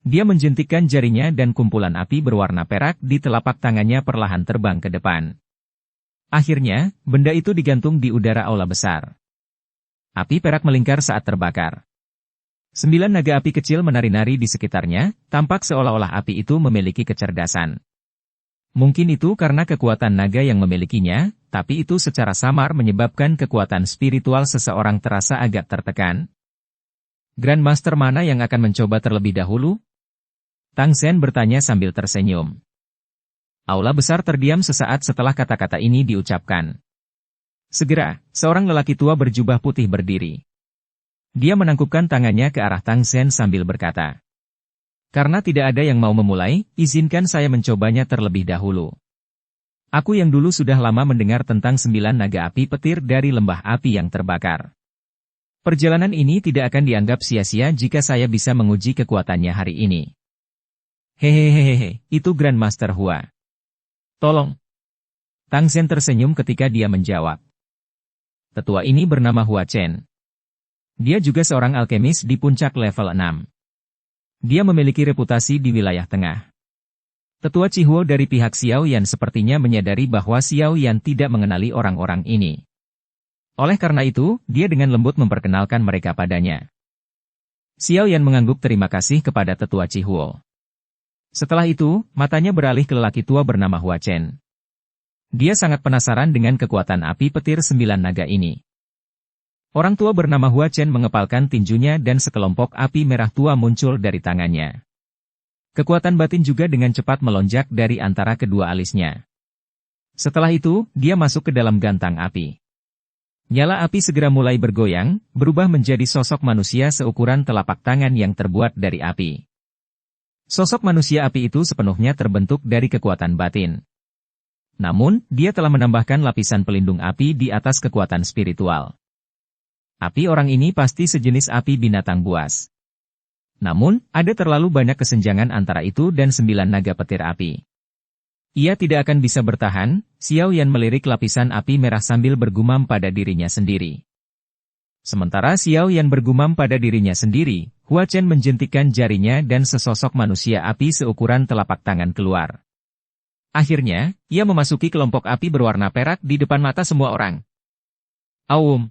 Dia menjentikkan jarinya dan kumpulan api berwarna perak di telapak tangannya perlahan terbang ke depan. Akhirnya, benda itu digantung di udara aula besar. Api perak melingkar saat terbakar. 9 naga api kecil menari-nari di sekitarnya, tampak seolah-olah api itu memiliki kecerdasan. Mungkin itu karena kekuatan naga yang memilikinya, tapi itu secara samar menyebabkan kekuatan spiritual seseorang terasa agak tertekan. Grand Master mana yang akan mencoba terlebih dahulu? Tang Zen bertanya sambil tersenyum. Aula besar terdiam sesaat setelah kata-kata ini diucapkan. Segera, seorang lelaki tua berjubah putih berdiri. Dia menangkupkan tangannya ke arah Tang Zen sambil berkata, "Karena tidak ada yang mau memulai, izinkan saya mencobanya terlebih dahulu. Aku yang dulu sudah lama mendengar tentang 9 naga api petir dari lembah api yang terbakar. Perjalanan ini tidak akan dianggap sia-sia jika saya bisa menguji kekuatannya hari ini." "Hehehehe, itu Grand Master Hua. Tolong." Tang Zen tersenyum ketika dia menjawab. Tetua ini bernama Hua Chen. Dia juga seorang alkemis di puncak level 6. Dia memiliki reputasi di wilayah tengah. Tetua Cihuo dari pihak Xiao Yan sepertinya menyadari bahwa Xiao Yan tidak mengenali orang-orang ini. Oleh karena itu, dia dengan lembut memperkenalkan mereka padanya. Xiao Yan mengangguk terima kasih kepada Tetua Cihuo. Setelah itu, matanya beralih ke lelaki tua bernama Hua Chen. Dia sangat penasaran dengan kekuatan api petir 9 naga ini. Orang tua bernama Hua Chen mengepalkan tinjunya dan sekelompok api merah tua muncul dari tangannya. Kekuatan batin juga dengan cepat melonjak dari antara kedua alisnya. Setelah itu, dia masuk ke dalam gantang api. Nyala api segera mulai bergoyang, berubah menjadi sosok manusia seukuran telapak tangan yang terbuat dari api. Sosok manusia api itu sepenuhnya terbentuk dari kekuatan batin. Namun, dia telah menambahkan lapisan pelindung api di atas kekuatan spiritual. Api orang ini pasti sejenis api binatang buas. Namun, ada terlalu banyak kesenjangan antara itu dan 9 naga petir api. Ia tidak akan bisa bertahan, Xiao Yan melirik lapisan api merah sambil bergumam pada dirinya sendiri. Sementara Xiao Yan bergumam pada dirinya sendiri, Hua Chen menjentikkan jarinya dan sesosok manusia api seukuran telapak tangan keluar. Akhirnya, ia memasuki kelompok api berwarna perak di depan mata semua orang. Aum!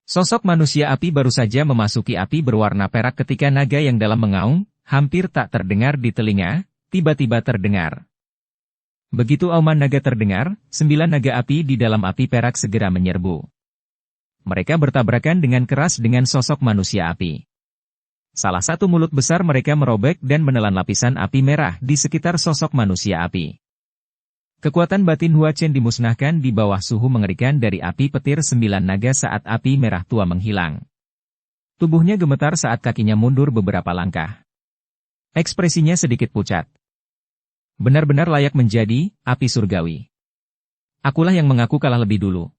Sosok manusia api baru saja memasuki api berwarna perak ketika naga yang dalam mengaung, hampir tak terdengar di telinga, tiba-tiba terdengar. Begitu auman naga terdengar, 9 naga api di dalam api perak segera menyerbu. Mereka bertabrakan dengan keras dengan sosok manusia api. Salah satu mulut besar mereka merobek dan menelan lapisan api merah di sekitar sosok manusia api. Kekuatan batin Hua Chen dimusnahkan di bawah suhu mengerikan dari api petir 9 naga saat api merah tua menghilang. Tubuhnya gemetar saat kakinya mundur beberapa langkah. Ekspresinya sedikit pucat. Benar-benar layak menjadi api surgawi. Akulah yang mengaku kalah lebih dulu.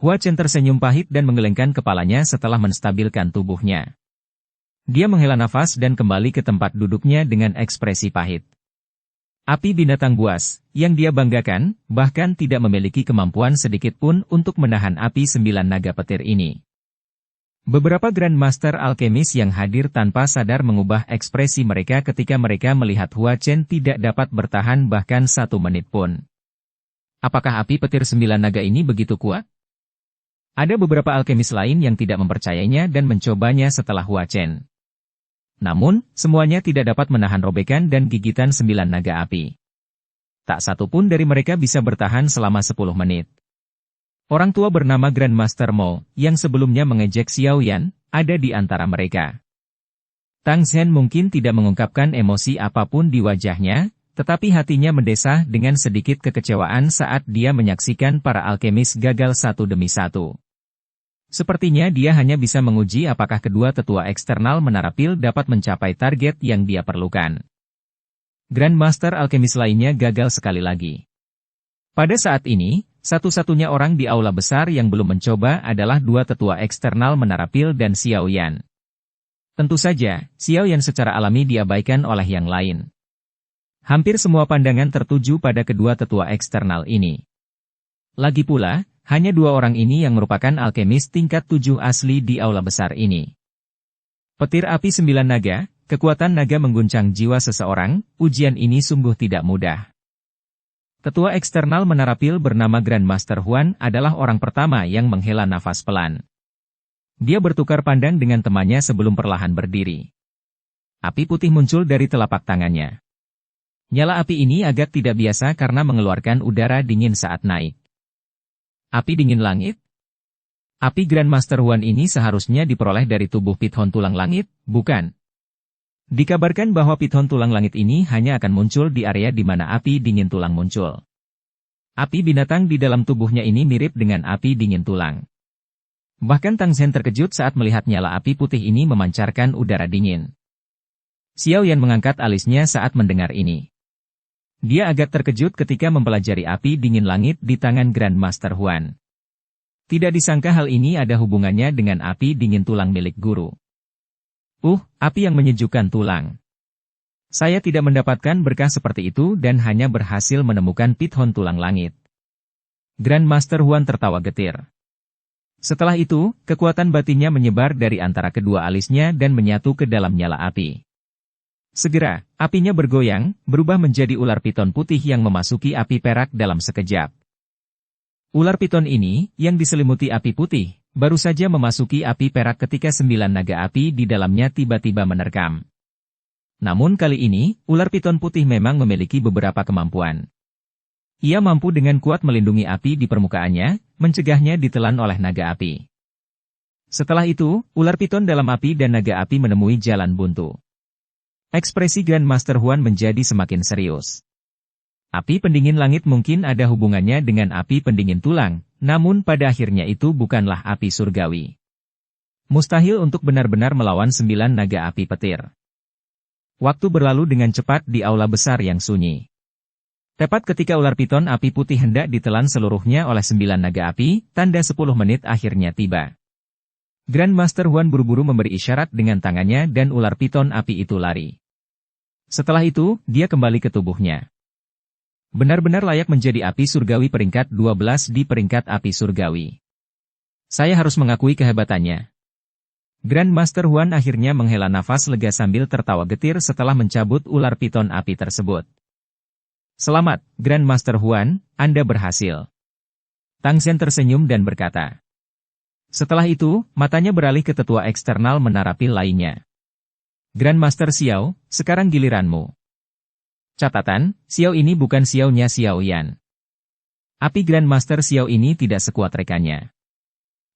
Hua Chen tersenyum pahit dan menggelengkan kepalanya setelah menstabilkan tubuhnya. Dia menghela nafas dan kembali ke tempat duduknya dengan ekspresi pahit. Api binatang buas, yang dia banggakan, bahkan tidak memiliki kemampuan sedikit pun untuk menahan api 9 naga petir ini. Beberapa Grandmaster alkemis yang hadir tanpa sadar mengubah ekspresi mereka ketika mereka melihat Hua Chen tidak dapat bertahan bahkan 1 menit pun. Apakah api petir 9 naga ini begitu kuat? Ada beberapa alkemis lain yang tidak mempercayainya dan mencobanya setelah Hua Chen. Namun, semuanya tidak dapat menahan robekan dan gigitan 9 naga api. Tak satu pun dari mereka bisa bertahan selama 10 menit. Orang tua bernama Grandmaster Mo, yang sebelumnya mengejek Xiao Yan, ada di antara mereka. Tang Zhen mungkin tidak mengungkapkan emosi apapun di wajahnya, tetapi hatinya mendesah dengan sedikit kekecewaan saat dia menyaksikan para alkemis gagal satu demi satu. Sepertinya dia hanya bisa menguji apakah kedua tetua eksternal Menara Pil dapat mencapai target yang dia perlukan. Grandmaster alkemis lainnya gagal sekali lagi. Pada saat ini, satu-satunya orang di aula besar yang belum mencoba adalah dua tetua eksternal Menara Pil dan Xiao Yan. Tentu saja, Xiao Yan secara alami diabaikan oleh yang lain. Hampir semua pandangan tertuju pada kedua tetua eksternal ini. Lagi pula, hanya 2 orang ini yang merupakan alkemis tingkat 7 asli di aula besar ini. Petir api 9 naga, kekuatan naga mengguncang jiwa seseorang, ujian ini sungguh tidak mudah. Tetua eksternal Menara Pil bernama Grandmaster Huan adalah orang pertama yang menghela nafas pelan. Dia bertukar pandang dengan temannya sebelum perlahan berdiri. Api putih muncul dari telapak tangannya. Nyala api ini agak tidak biasa karena mengeluarkan udara dingin saat naik. Api dingin langit? Api Grandmaster Huan ini seharusnya diperoleh dari tubuh Pithon tulang langit, bukan? Dikabarkan bahwa Pithon tulang langit ini hanya akan muncul di area di mana api dingin tulang muncul. Api binatang di dalam tubuhnya ini mirip dengan api dingin tulang. Bahkan Tang Zhen terkejut saat melihat nyala api putih ini memancarkan udara dingin. Xiao Yan mengangkat alisnya saat mendengar ini. Dia agak terkejut ketika mempelajari api dingin langit di tangan Grandmaster Huan. Tidak disangka hal ini ada hubungannya dengan api dingin tulang milik guru. Api yang menyejukkan tulang. Saya tidak mendapatkan berkah seperti itu dan hanya berhasil menemukan Pithon tulang langit. Grandmaster Huan tertawa getir. Setelah itu, kekuatan batinnya menyebar dari antara kedua alisnya dan menyatu ke dalam nyala api. Segera, apinya bergoyang, berubah menjadi ular piton putih yang memasuki api perak dalam sekejap. Ular piton ini, yang diselimuti api putih, baru saja memasuki api perak ketika 9 naga api di dalamnya tiba-tiba menerkam. Namun kali ini, ular piton putih memang memiliki beberapa kemampuan. Ia mampu dengan kuat melindungi api di permukaannya, mencegahnya ditelan oleh naga api. Setelah itu, ular piton dalam api dan naga api menemui jalan buntu. Ekspresi Grandmaster Huan menjadi semakin serius. Api pendingin langit mungkin ada hubungannya dengan api pendingin tulang, namun pada akhirnya itu bukanlah api surgawi. Mustahil untuk benar-benar melawan 9 naga api petir. Waktu berlalu dengan cepat di aula besar yang sunyi. Tepat ketika ular piton api putih hendak ditelan seluruhnya oleh 9 naga api, tanda 10 menit akhirnya tiba. Grandmaster Huan buru-buru memberi isyarat dengan tangannya dan ular piton api itu lari. Setelah itu, dia kembali ke tubuhnya. Benar-benar layak menjadi api surgawi peringkat 12 di peringkat api surgawi. Saya harus mengakui kehebatannya. Grandmaster Huan akhirnya menghela nafas lega sambil tertawa getir setelah mencabut ular piton api tersebut. Selamat, Grandmaster Huan, Anda berhasil. Tang Zhen tersenyum dan berkata. Setelah itu, matanya beralih ke tetua eksternal Menara Pil lainnya. Grandmaster Xiao, sekarang giliranmu. Catatan, Xiao ini bukan Xiao-nya Xiao Yan. Api Grandmaster Xiao ini tidak sekuat rekannya.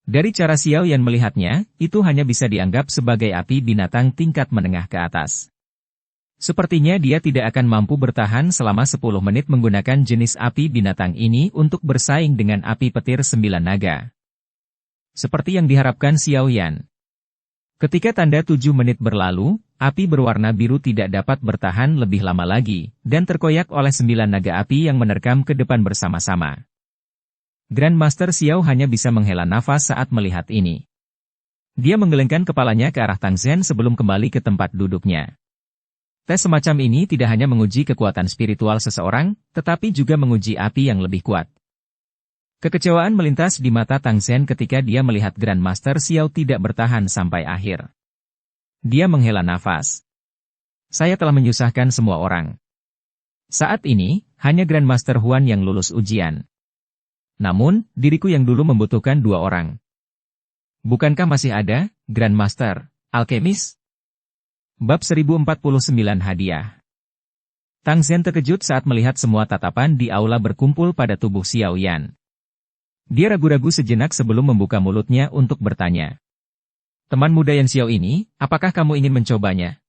Dari cara Xiao Yan melihatnya, itu hanya bisa dianggap sebagai api binatang tingkat menengah ke atas. Sepertinya dia tidak akan mampu bertahan selama 10 menit menggunakan jenis api binatang ini untuk bersaing dengan api petir 9 naga. Seperti yang diharapkan Xiao Yan. Ketika tanda 7 menit berlalu, api berwarna biru tidak dapat bertahan lebih lama lagi, dan terkoyak oleh 9 naga api yang menerkam ke depan bersama-sama. Grandmaster Xiao hanya bisa menghela nafas saat melihat ini. Dia menggelengkan kepalanya ke arah Tang Zhen sebelum kembali ke tempat duduknya. Tes semacam ini tidak hanya menguji kekuatan spiritual seseorang, tetapi juga menguji api yang lebih kuat. Kekecewaan melintas di mata Tang Zhen ketika dia melihat Grandmaster Xiao tidak bertahan sampai akhir. Dia menghela nafas. Saya telah menyusahkan semua orang. Saat ini, hanya Grandmaster Huan yang lulus ujian. Namun, diriku yang dulu membutuhkan 2 orang. Bukankah masih ada, Grandmaster, Alkemis? Bab 1049 Hadiah. Tang Zhen terkejut saat melihat semua tatapan di aula berkumpul pada tubuh Xiao Yan. Dia ragu-ragu sejenak sebelum membuka mulutnya untuk bertanya. Teman muda Yan Xiao ini, apakah kamu ingin mencobanya?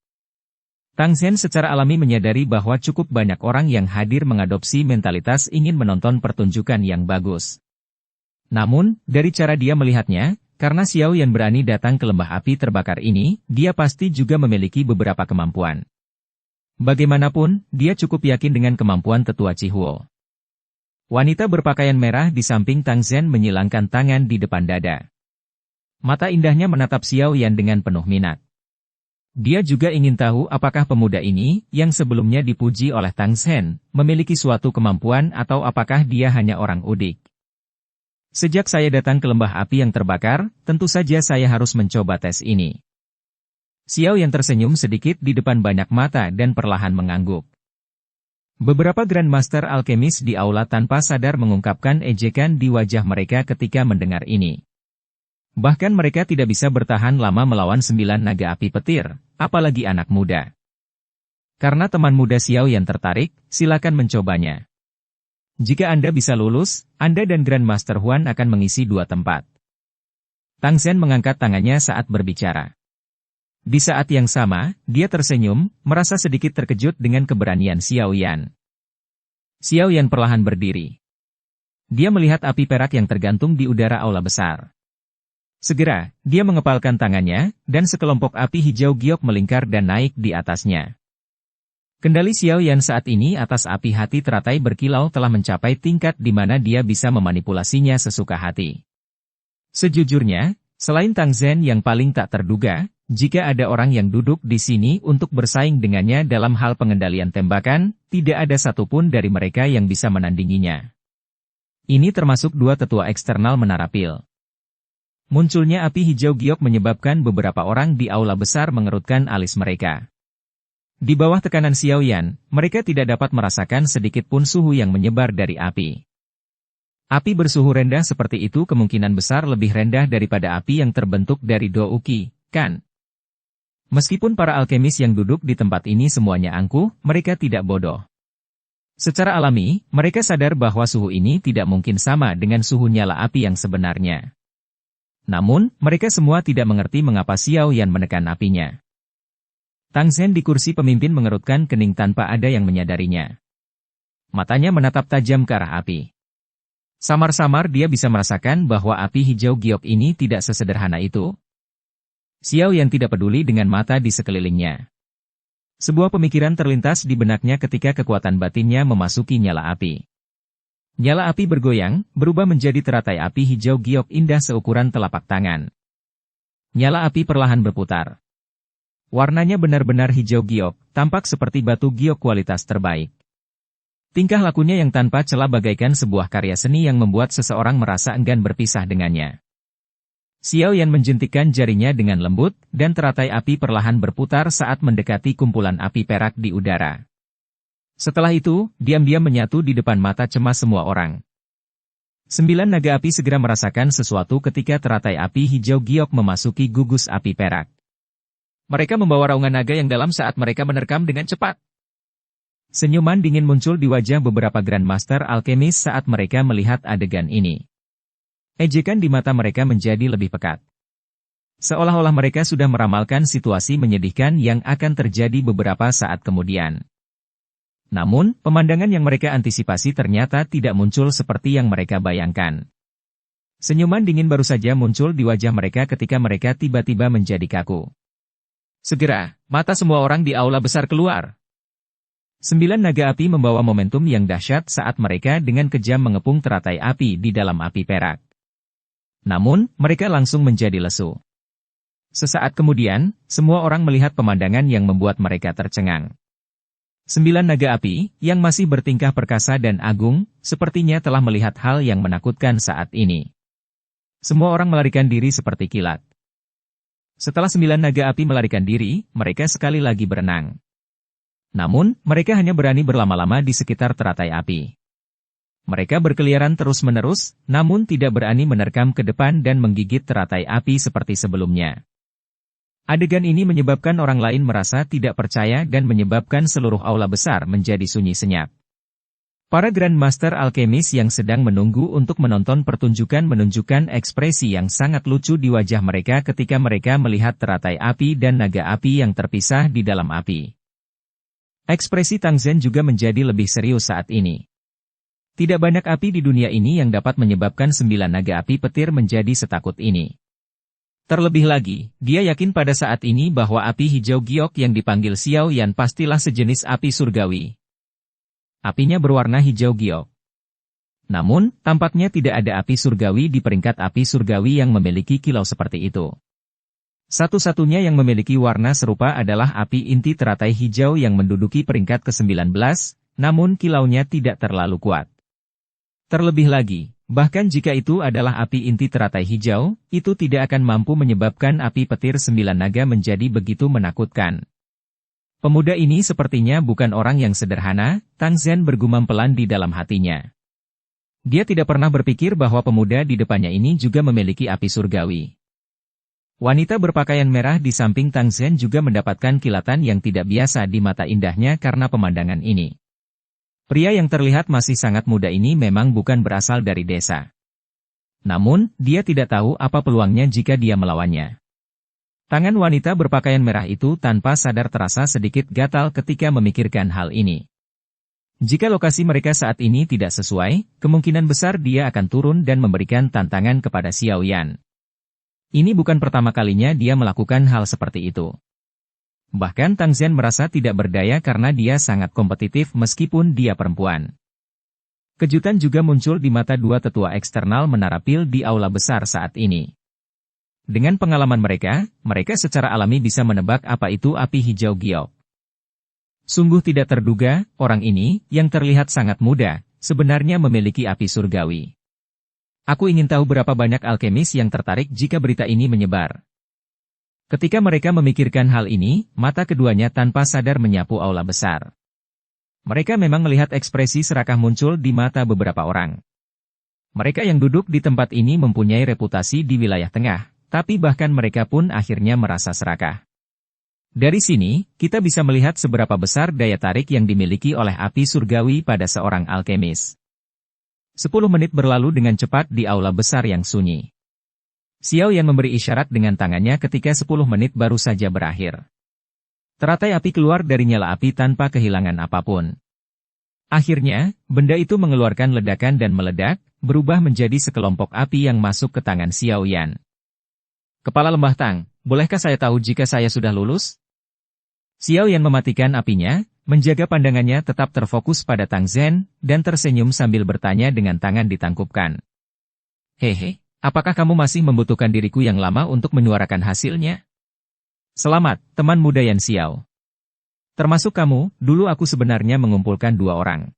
Tang Zhen secara alami menyadari bahwa cukup banyak orang yang hadir mengadopsi mentalitas ingin menonton pertunjukan yang bagus. Namun, dari cara dia melihatnya, karena Xiao Yan berani datang ke lembah api terbakar ini, dia pasti juga memiliki beberapa kemampuan. Bagaimanapun, dia cukup yakin dengan kemampuan tetua Chihuo. Wanita berpakaian merah di samping Tang Zhen menyilangkan tangan di depan dada. Mata indahnya menatap Xiao Yan dengan penuh minat. Dia juga ingin tahu apakah pemuda ini, yang sebelumnya dipuji oleh Tang Zhen, memiliki suatu kemampuan atau apakah dia hanya orang udik. Sejak saya datang ke lembah api yang terbakar, tentu saja saya harus mencoba tes ini. Xiao Yan tersenyum sedikit di depan banyak mata dan perlahan mengangguk. Beberapa Grandmaster Alkemis di aula tanpa sadar mengungkapkan ejekan di wajah mereka ketika mendengar ini. Bahkan mereka tidak bisa bertahan lama melawan 9 naga api petir, apalagi anak muda. Karena teman muda Xiao Yan tertarik, silakan mencobanya. Jika Anda bisa lulus, Anda dan Grandmaster Huan akan mengisi 2 tempat. Tang Zhen mengangkat tangannya saat berbicara. Di saat yang sama, dia tersenyum, merasa sedikit terkejut dengan keberanian Xiao Yan. Xiao Yan perlahan berdiri. Dia melihat api perak yang tergantung di udara aula besar. Segera, dia mengepalkan tangannya, dan sekelompok api hijau giok melingkar dan naik di atasnya. Kendali Xiao Yan saat ini atas api hati teratai berkilau telah mencapai tingkat di mana dia bisa memanipulasinya sesuka hati. Sejujurnya, selain Tang Zhen yang paling tak terduga, jika ada orang yang duduk di sini untuk bersaing dengannya dalam hal pengendalian tembakan, tidak ada satupun dari mereka yang bisa menandinginya. Ini termasuk 2 tetua eksternal Menara Pil. Munculnya api hijau giok menyebabkan beberapa orang di aula besar mengerutkan alis mereka. Di bawah tekanan Xiao Yan, mereka tidak dapat merasakan sedikit pun suhu yang menyebar dari api. Api bersuhu rendah seperti itu kemungkinan besar lebih rendah daripada api yang terbentuk dari Douqi, kan? Meskipun para alkemis yang duduk di tempat ini semuanya angkuh, mereka tidak bodoh. Secara alami, mereka sadar bahwa suhu ini tidak mungkin sama dengan suhu nyala api yang sebenarnya. Namun, mereka semua tidak mengerti mengapa Xiao Yan menekan apinya. Tang Zhen di kursi pemimpin mengerutkan kening tanpa ada yang menyadarinya. Matanya menatap tajam ke arah api. Samar-samar dia bisa merasakan bahwa api hijau giok ini tidak sesederhana itu. Xiao Yan tidak peduli dengan mata di sekelilingnya. Sebuah pemikiran terlintas di benaknya ketika kekuatan batinnya memasuki nyala api. Nyala api bergoyang, berubah menjadi teratai api hijau giok indah seukuran telapak tangan. Nyala api perlahan berputar. Warnanya benar-benar hijau giok, tampak seperti batu giok kualitas terbaik. Tingkah lakunya yang tanpa celah bagaikan sebuah karya seni yang membuat seseorang merasa enggan berpisah dengannya. Xiao Yan menjentikkan jarinya dengan lembut, dan teratai api perlahan berputar saat mendekati kumpulan api perak di udara. Setelah itu, diam-diam menyatu di depan mata cemas semua orang. 9 naga api segera merasakan sesuatu ketika teratai api hijau giok memasuki gugus api perak. Mereka membawa raungan naga yang dalam saat mereka menerkam dengan cepat. Senyuman dingin muncul di wajah beberapa Grandmaster Alkemis saat mereka melihat adegan ini. Ejekan di mata mereka menjadi lebih pekat. Seolah-olah mereka sudah meramalkan situasi menyedihkan yang akan terjadi beberapa saat kemudian. Namun, pemandangan yang mereka antisipasi ternyata tidak muncul seperti yang mereka bayangkan. Senyuman dingin baru saja muncul di wajah mereka ketika mereka tiba-tiba menjadi kaku. Segera, mata semua orang di aula besar keluar. 9 naga api membawa momentum yang dahsyat saat mereka dengan kejam mengepung teratai api di dalam api perak. Namun, mereka langsung menjadi lesu. Sesaat kemudian, semua orang melihat pemandangan yang membuat mereka tercengang. 9 naga api, yang masih bertingkah perkasa dan agung, sepertinya telah melihat hal yang menakutkan saat ini. Semua orang melarikan diri seperti kilat. Setelah 9 naga api melarikan diri, mereka sekali lagi berenang. Namun, mereka hanya berani berlama-lama di sekitar teratai api. Mereka berkeliaran terus-menerus, namun tidak berani menerkam ke depan dan menggigit teratai api seperti sebelumnya. Adegan ini menyebabkan orang lain merasa tidak percaya dan menyebabkan seluruh aula besar menjadi sunyi senyap. Para Grandmaster Alkemis yang sedang menunggu untuk menonton pertunjukan menunjukkan ekspresi yang sangat lucu di wajah mereka ketika mereka melihat teratai api dan naga api yang terpisah di dalam api. Ekspresi Tang Zhen juga menjadi lebih serius saat ini. Tidak banyak api di dunia ini yang dapat menyebabkan 9 naga api petir menjadi setakut ini. Terlebih lagi, dia yakin pada saat ini bahwa api hijau giok yang dipanggil Xiao Yan pastilah sejenis api surgawi. Apinya berwarna hijau giok. Namun, tampaknya tidak ada api surgawi di peringkat api surgawi yang memiliki kilau seperti itu. Satu-satunya yang memiliki warna serupa adalah api inti teratai hijau yang menduduki peringkat ke-19, namun kilaunya tidak terlalu kuat. Terlebih lagi, bahkan jika itu adalah api inti teratai hijau, itu tidak akan mampu menyebabkan api petir 9 naga menjadi begitu menakutkan. Pemuda ini sepertinya bukan orang yang sederhana, Tang Zhen bergumam pelan di dalam hatinya. Dia tidak pernah berpikir bahwa pemuda di depannya ini juga memiliki api surgawi. Wanita berpakaian merah di samping Tang Zhen juga mendapatkan kilatan yang tidak biasa di mata indahnya karena pemandangan ini. Pria yang terlihat masih sangat muda ini memang bukan berasal dari desa. Namun, dia tidak tahu apa peluangnya jika dia melawannya. Tangan wanita berpakaian merah itu tanpa sadar terasa sedikit gatal ketika memikirkan hal ini. Jika lokasi mereka saat ini tidak sesuai, kemungkinan besar dia akan turun dan memberikan tantangan kepada Xiao Yan. Ini bukan pertama kalinya dia melakukan hal seperti itu. Bahkan Tang Zhen merasa tidak berdaya karena dia sangat kompetitif meskipun dia perempuan. Kejutan juga muncul di mata dua tetua eksternal menara pil di aula besar saat ini. Dengan pengalaman mereka, mereka secara alami bisa menebak apa itu api hijau giok. Sungguh tidak terduga, orang ini, yang terlihat sangat muda, sebenarnya memiliki api surgawi. Aku ingin tahu berapa banyak alkemis yang tertarik jika berita ini menyebar. Ketika mereka memikirkan hal ini, mata keduanya tanpa sadar menyapu aula besar. Mereka memang melihat ekspresi serakah muncul di mata beberapa orang. Mereka yang duduk di tempat ini mempunyai reputasi di wilayah tengah, tapi bahkan mereka pun akhirnya merasa serakah. Dari sini, kita bisa melihat seberapa besar daya tarik yang dimiliki oleh api surgawi pada seorang alkemis. 10 menit berlalu dengan cepat di aula besar yang sunyi. Xiao Yan memberi isyarat dengan tangannya ketika 10 menit baru saja berakhir. Teratai api keluar dari nyala api tanpa kehilangan apapun. Akhirnya, benda itu mengeluarkan ledakan dan meledak, berubah menjadi sekelompok api yang masuk ke tangan Xiao Yan. Kepala Lembah Tang, bolehkah saya tahu jika saya sudah lulus? Xiao Yan mematikan apinya, menjaga pandangannya tetap terfokus pada Tang Zhen, dan tersenyum sambil bertanya dengan tangan ditangkupkan. Hehe. Apakah kamu masih membutuhkan diriku yang lama untuk menyuarakan hasilnya? Selamat, teman muda Yan Xiao. Termasuk kamu, dulu aku sebenarnya mengumpulkan 2 orang.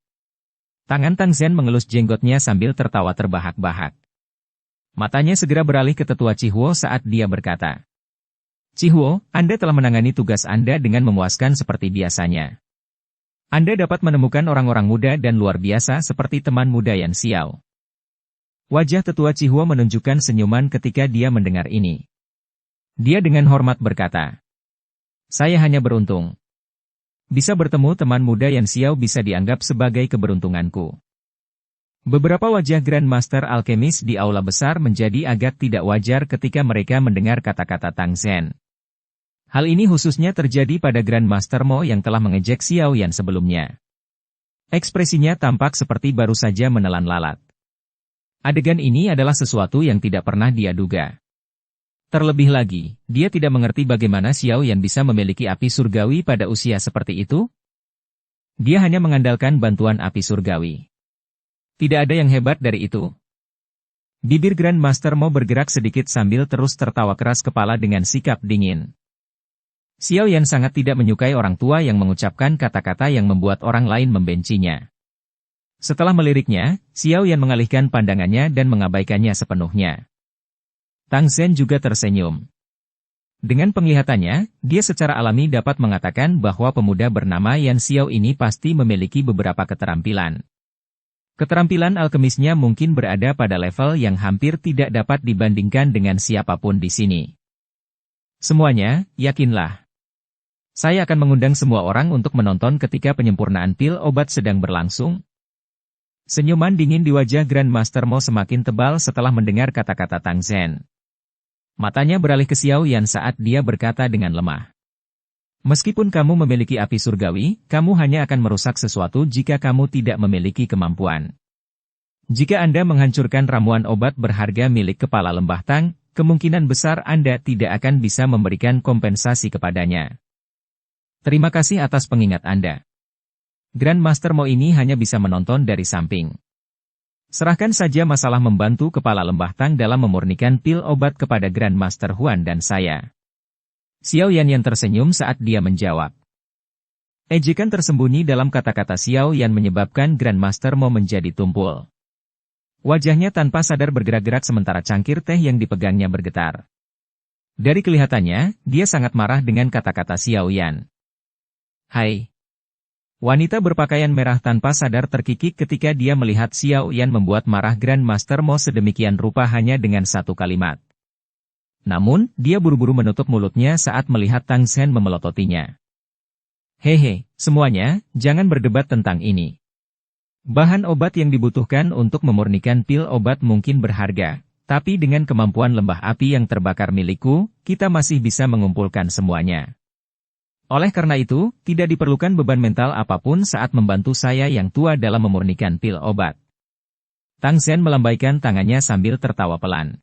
Tangan Tang Zhen mengelus jenggotnya sambil tertawa terbahak-bahak. Matanya segera beralih ke tetua Cihuo saat dia berkata. Cihuo, Anda telah menangani tugas Anda dengan memuaskan seperti biasanya. Anda dapat menemukan orang-orang muda dan luar biasa seperti teman muda Yan Xiao. Wajah tetua Cihuo menunjukkan senyuman ketika dia mendengar ini. Dia dengan hormat berkata, saya hanya beruntung. Bisa bertemu teman muda Yan Xiao bisa dianggap sebagai keberuntunganku. Beberapa wajah Grandmaster Alkemis di aula besar menjadi agak tidak wajar ketika mereka mendengar kata-kata Tang Zhen. Hal ini khususnya terjadi pada Grandmaster Mo yang telah mengejek Xiao Yan sebelumnya. Ekspresinya tampak seperti baru saja menelan lalat. Adegan ini adalah sesuatu yang tidak pernah dia duga. Terlebih lagi, dia tidak mengerti bagaimana Xiao Yan bisa memiliki api surgawi pada usia seperti itu. Dia hanya mengandalkan bantuan api surgawi. Tidak ada yang hebat dari itu. Bibir Grandmaster Mo bergerak sedikit sambil terus tertawa keras kepala dengan sikap dingin. Xiao Yan sangat tidak menyukai orang tua yang mengucapkan kata-kata yang membuat orang lain membencinya. Setelah meliriknya, Xiao Yan mengalihkan pandangannya dan mengabaikannya sepenuhnya. Tang Zhen juga tersenyum. Dengan penglihatannya, dia secara alami dapat mengatakan bahwa pemuda bernama Yan Xiao ini pasti memiliki beberapa keterampilan. Keterampilan alkemisnya mungkin berada pada level yang hampir tidak dapat dibandingkan dengan siapapun di sini. Semuanya, yakinlah. Saya akan mengundang semua orang untuk menonton ketika penyempurnaan pil obat sedang berlangsung. Senyuman dingin di wajah Grandmaster Mo semakin tebal setelah mendengar kata-kata Tang Zhen. Matanya beralih ke Xiao Yan saat dia berkata dengan lemah. Meskipun kamu memiliki api surgawi, kamu hanya akan merusak sesuatu jika kamu tidak memiliki kemampuan. Jika Anda menghancurkan ramuan obat berharga milik Kepala Lembah Tang, kemungkinan besar Anda tidak akan bisa memberikan kompensasi kepadanya. Terima kasih atas pengingat Anda. Grandmaster Mo ini hanya bisa menonton dari samping. Serahkan saja masalah membantu Kepala Lembah Tang dalam memurnikan pil obat kepada Grandmaster Huan dan saya. Xiao Yan yang tersenyum saat dia menjawab. Ejekan tersembunyi dalam kata-kata Xiao Yan menyebabkan Grandmaster Mo menjadi tumpul. Wajahnya tanpa sadar bergerak-gerak sementara cangkir teh yang dipegangnya bergetar. Dari kelihatannya, dia sangat marah dengan kata-kata Xiao Yan. Hai. Wanita berpakaian merah tanpa sadar terkikik ketika dia melihat Xiao Yan membuat marah Grandmaster Mo sedemikian rupa hanya dengan satu kalimat. Namun, dia buru-buru menutup mulutnya saat melihat Tang Zhen memelototinya. Hehe, semuanya, jangan berdebat tentang ini. Bahan obat yang dibutuhkan untuk memurnikan pil obat mungkin berharga, tapi dengan kemampuan lembah api yang terbakar milikku, kita masih bisa mengumpulkan semuanya. Oleh karena itu, tidak diperlukan beban mental apapun saat membantu saya yang tua dalam memurnikan pil obat. Tang Zhen melambaikan tangannya sambil tertawa pelan.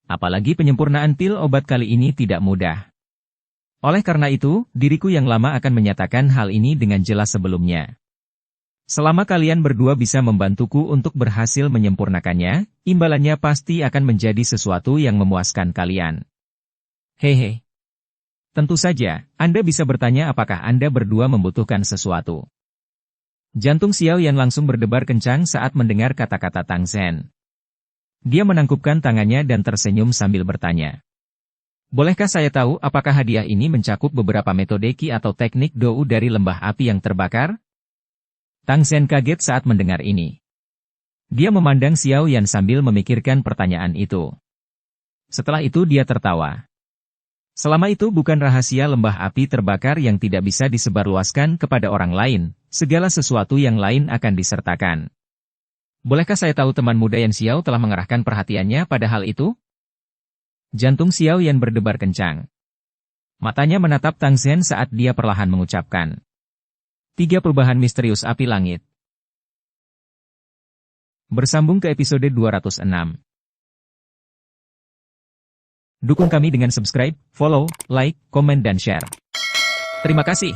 Apalagi penyempurnaan pil obat kali ini tidak mudah. Oleh karena itu, diriku yang lama akan menyatakan hal ini dengan jelas sebelumnya. Selama kalian berdua bisa membantuku untuk berhasil menyempurnakannya, imbalannya pasti akan menjadi sesuatu yang memuaskan kalian. Hehe. Tentu saja, Anda bisa bertanya apakah Anda berdua membutuhkan sesuatu. Jantung Xiao Yan langsung berdebar kencang saat mendengar kata-kata Tang Zhen. Dia menangkupkan tangannya dan tersenyum sambil bertanya. Bolehkah saya tahu apakah hadiah ini mencakup beberapa metode Qi atau teknik Dou dari lembah api yang terbakar? Tang Zhen kaget saat mendengar ini. Dia memandang Xiao Yan sambil memikirkan pertanyaan itu. Setelah itu dia tertawa. Selama itu bukan rahasia lembah api terbakar yang tidak bisa disebarluaskan kepada orang lain, segala sesuatu yang lain akan disertakan. Bolehkah saya tahu teman muda Yan Xiao telah mengarahkan perhatiannya pada hal itu? Jantung Xiao Yan berdebar kencang. Matanya menatap Tang Zhen saat dia perlahan mengucapkan. 3 perubahan misterius api langit. Bersambung ke episode 206. Dukung kami dengan subscribe, follow, like, komen dan share. Terima kasih.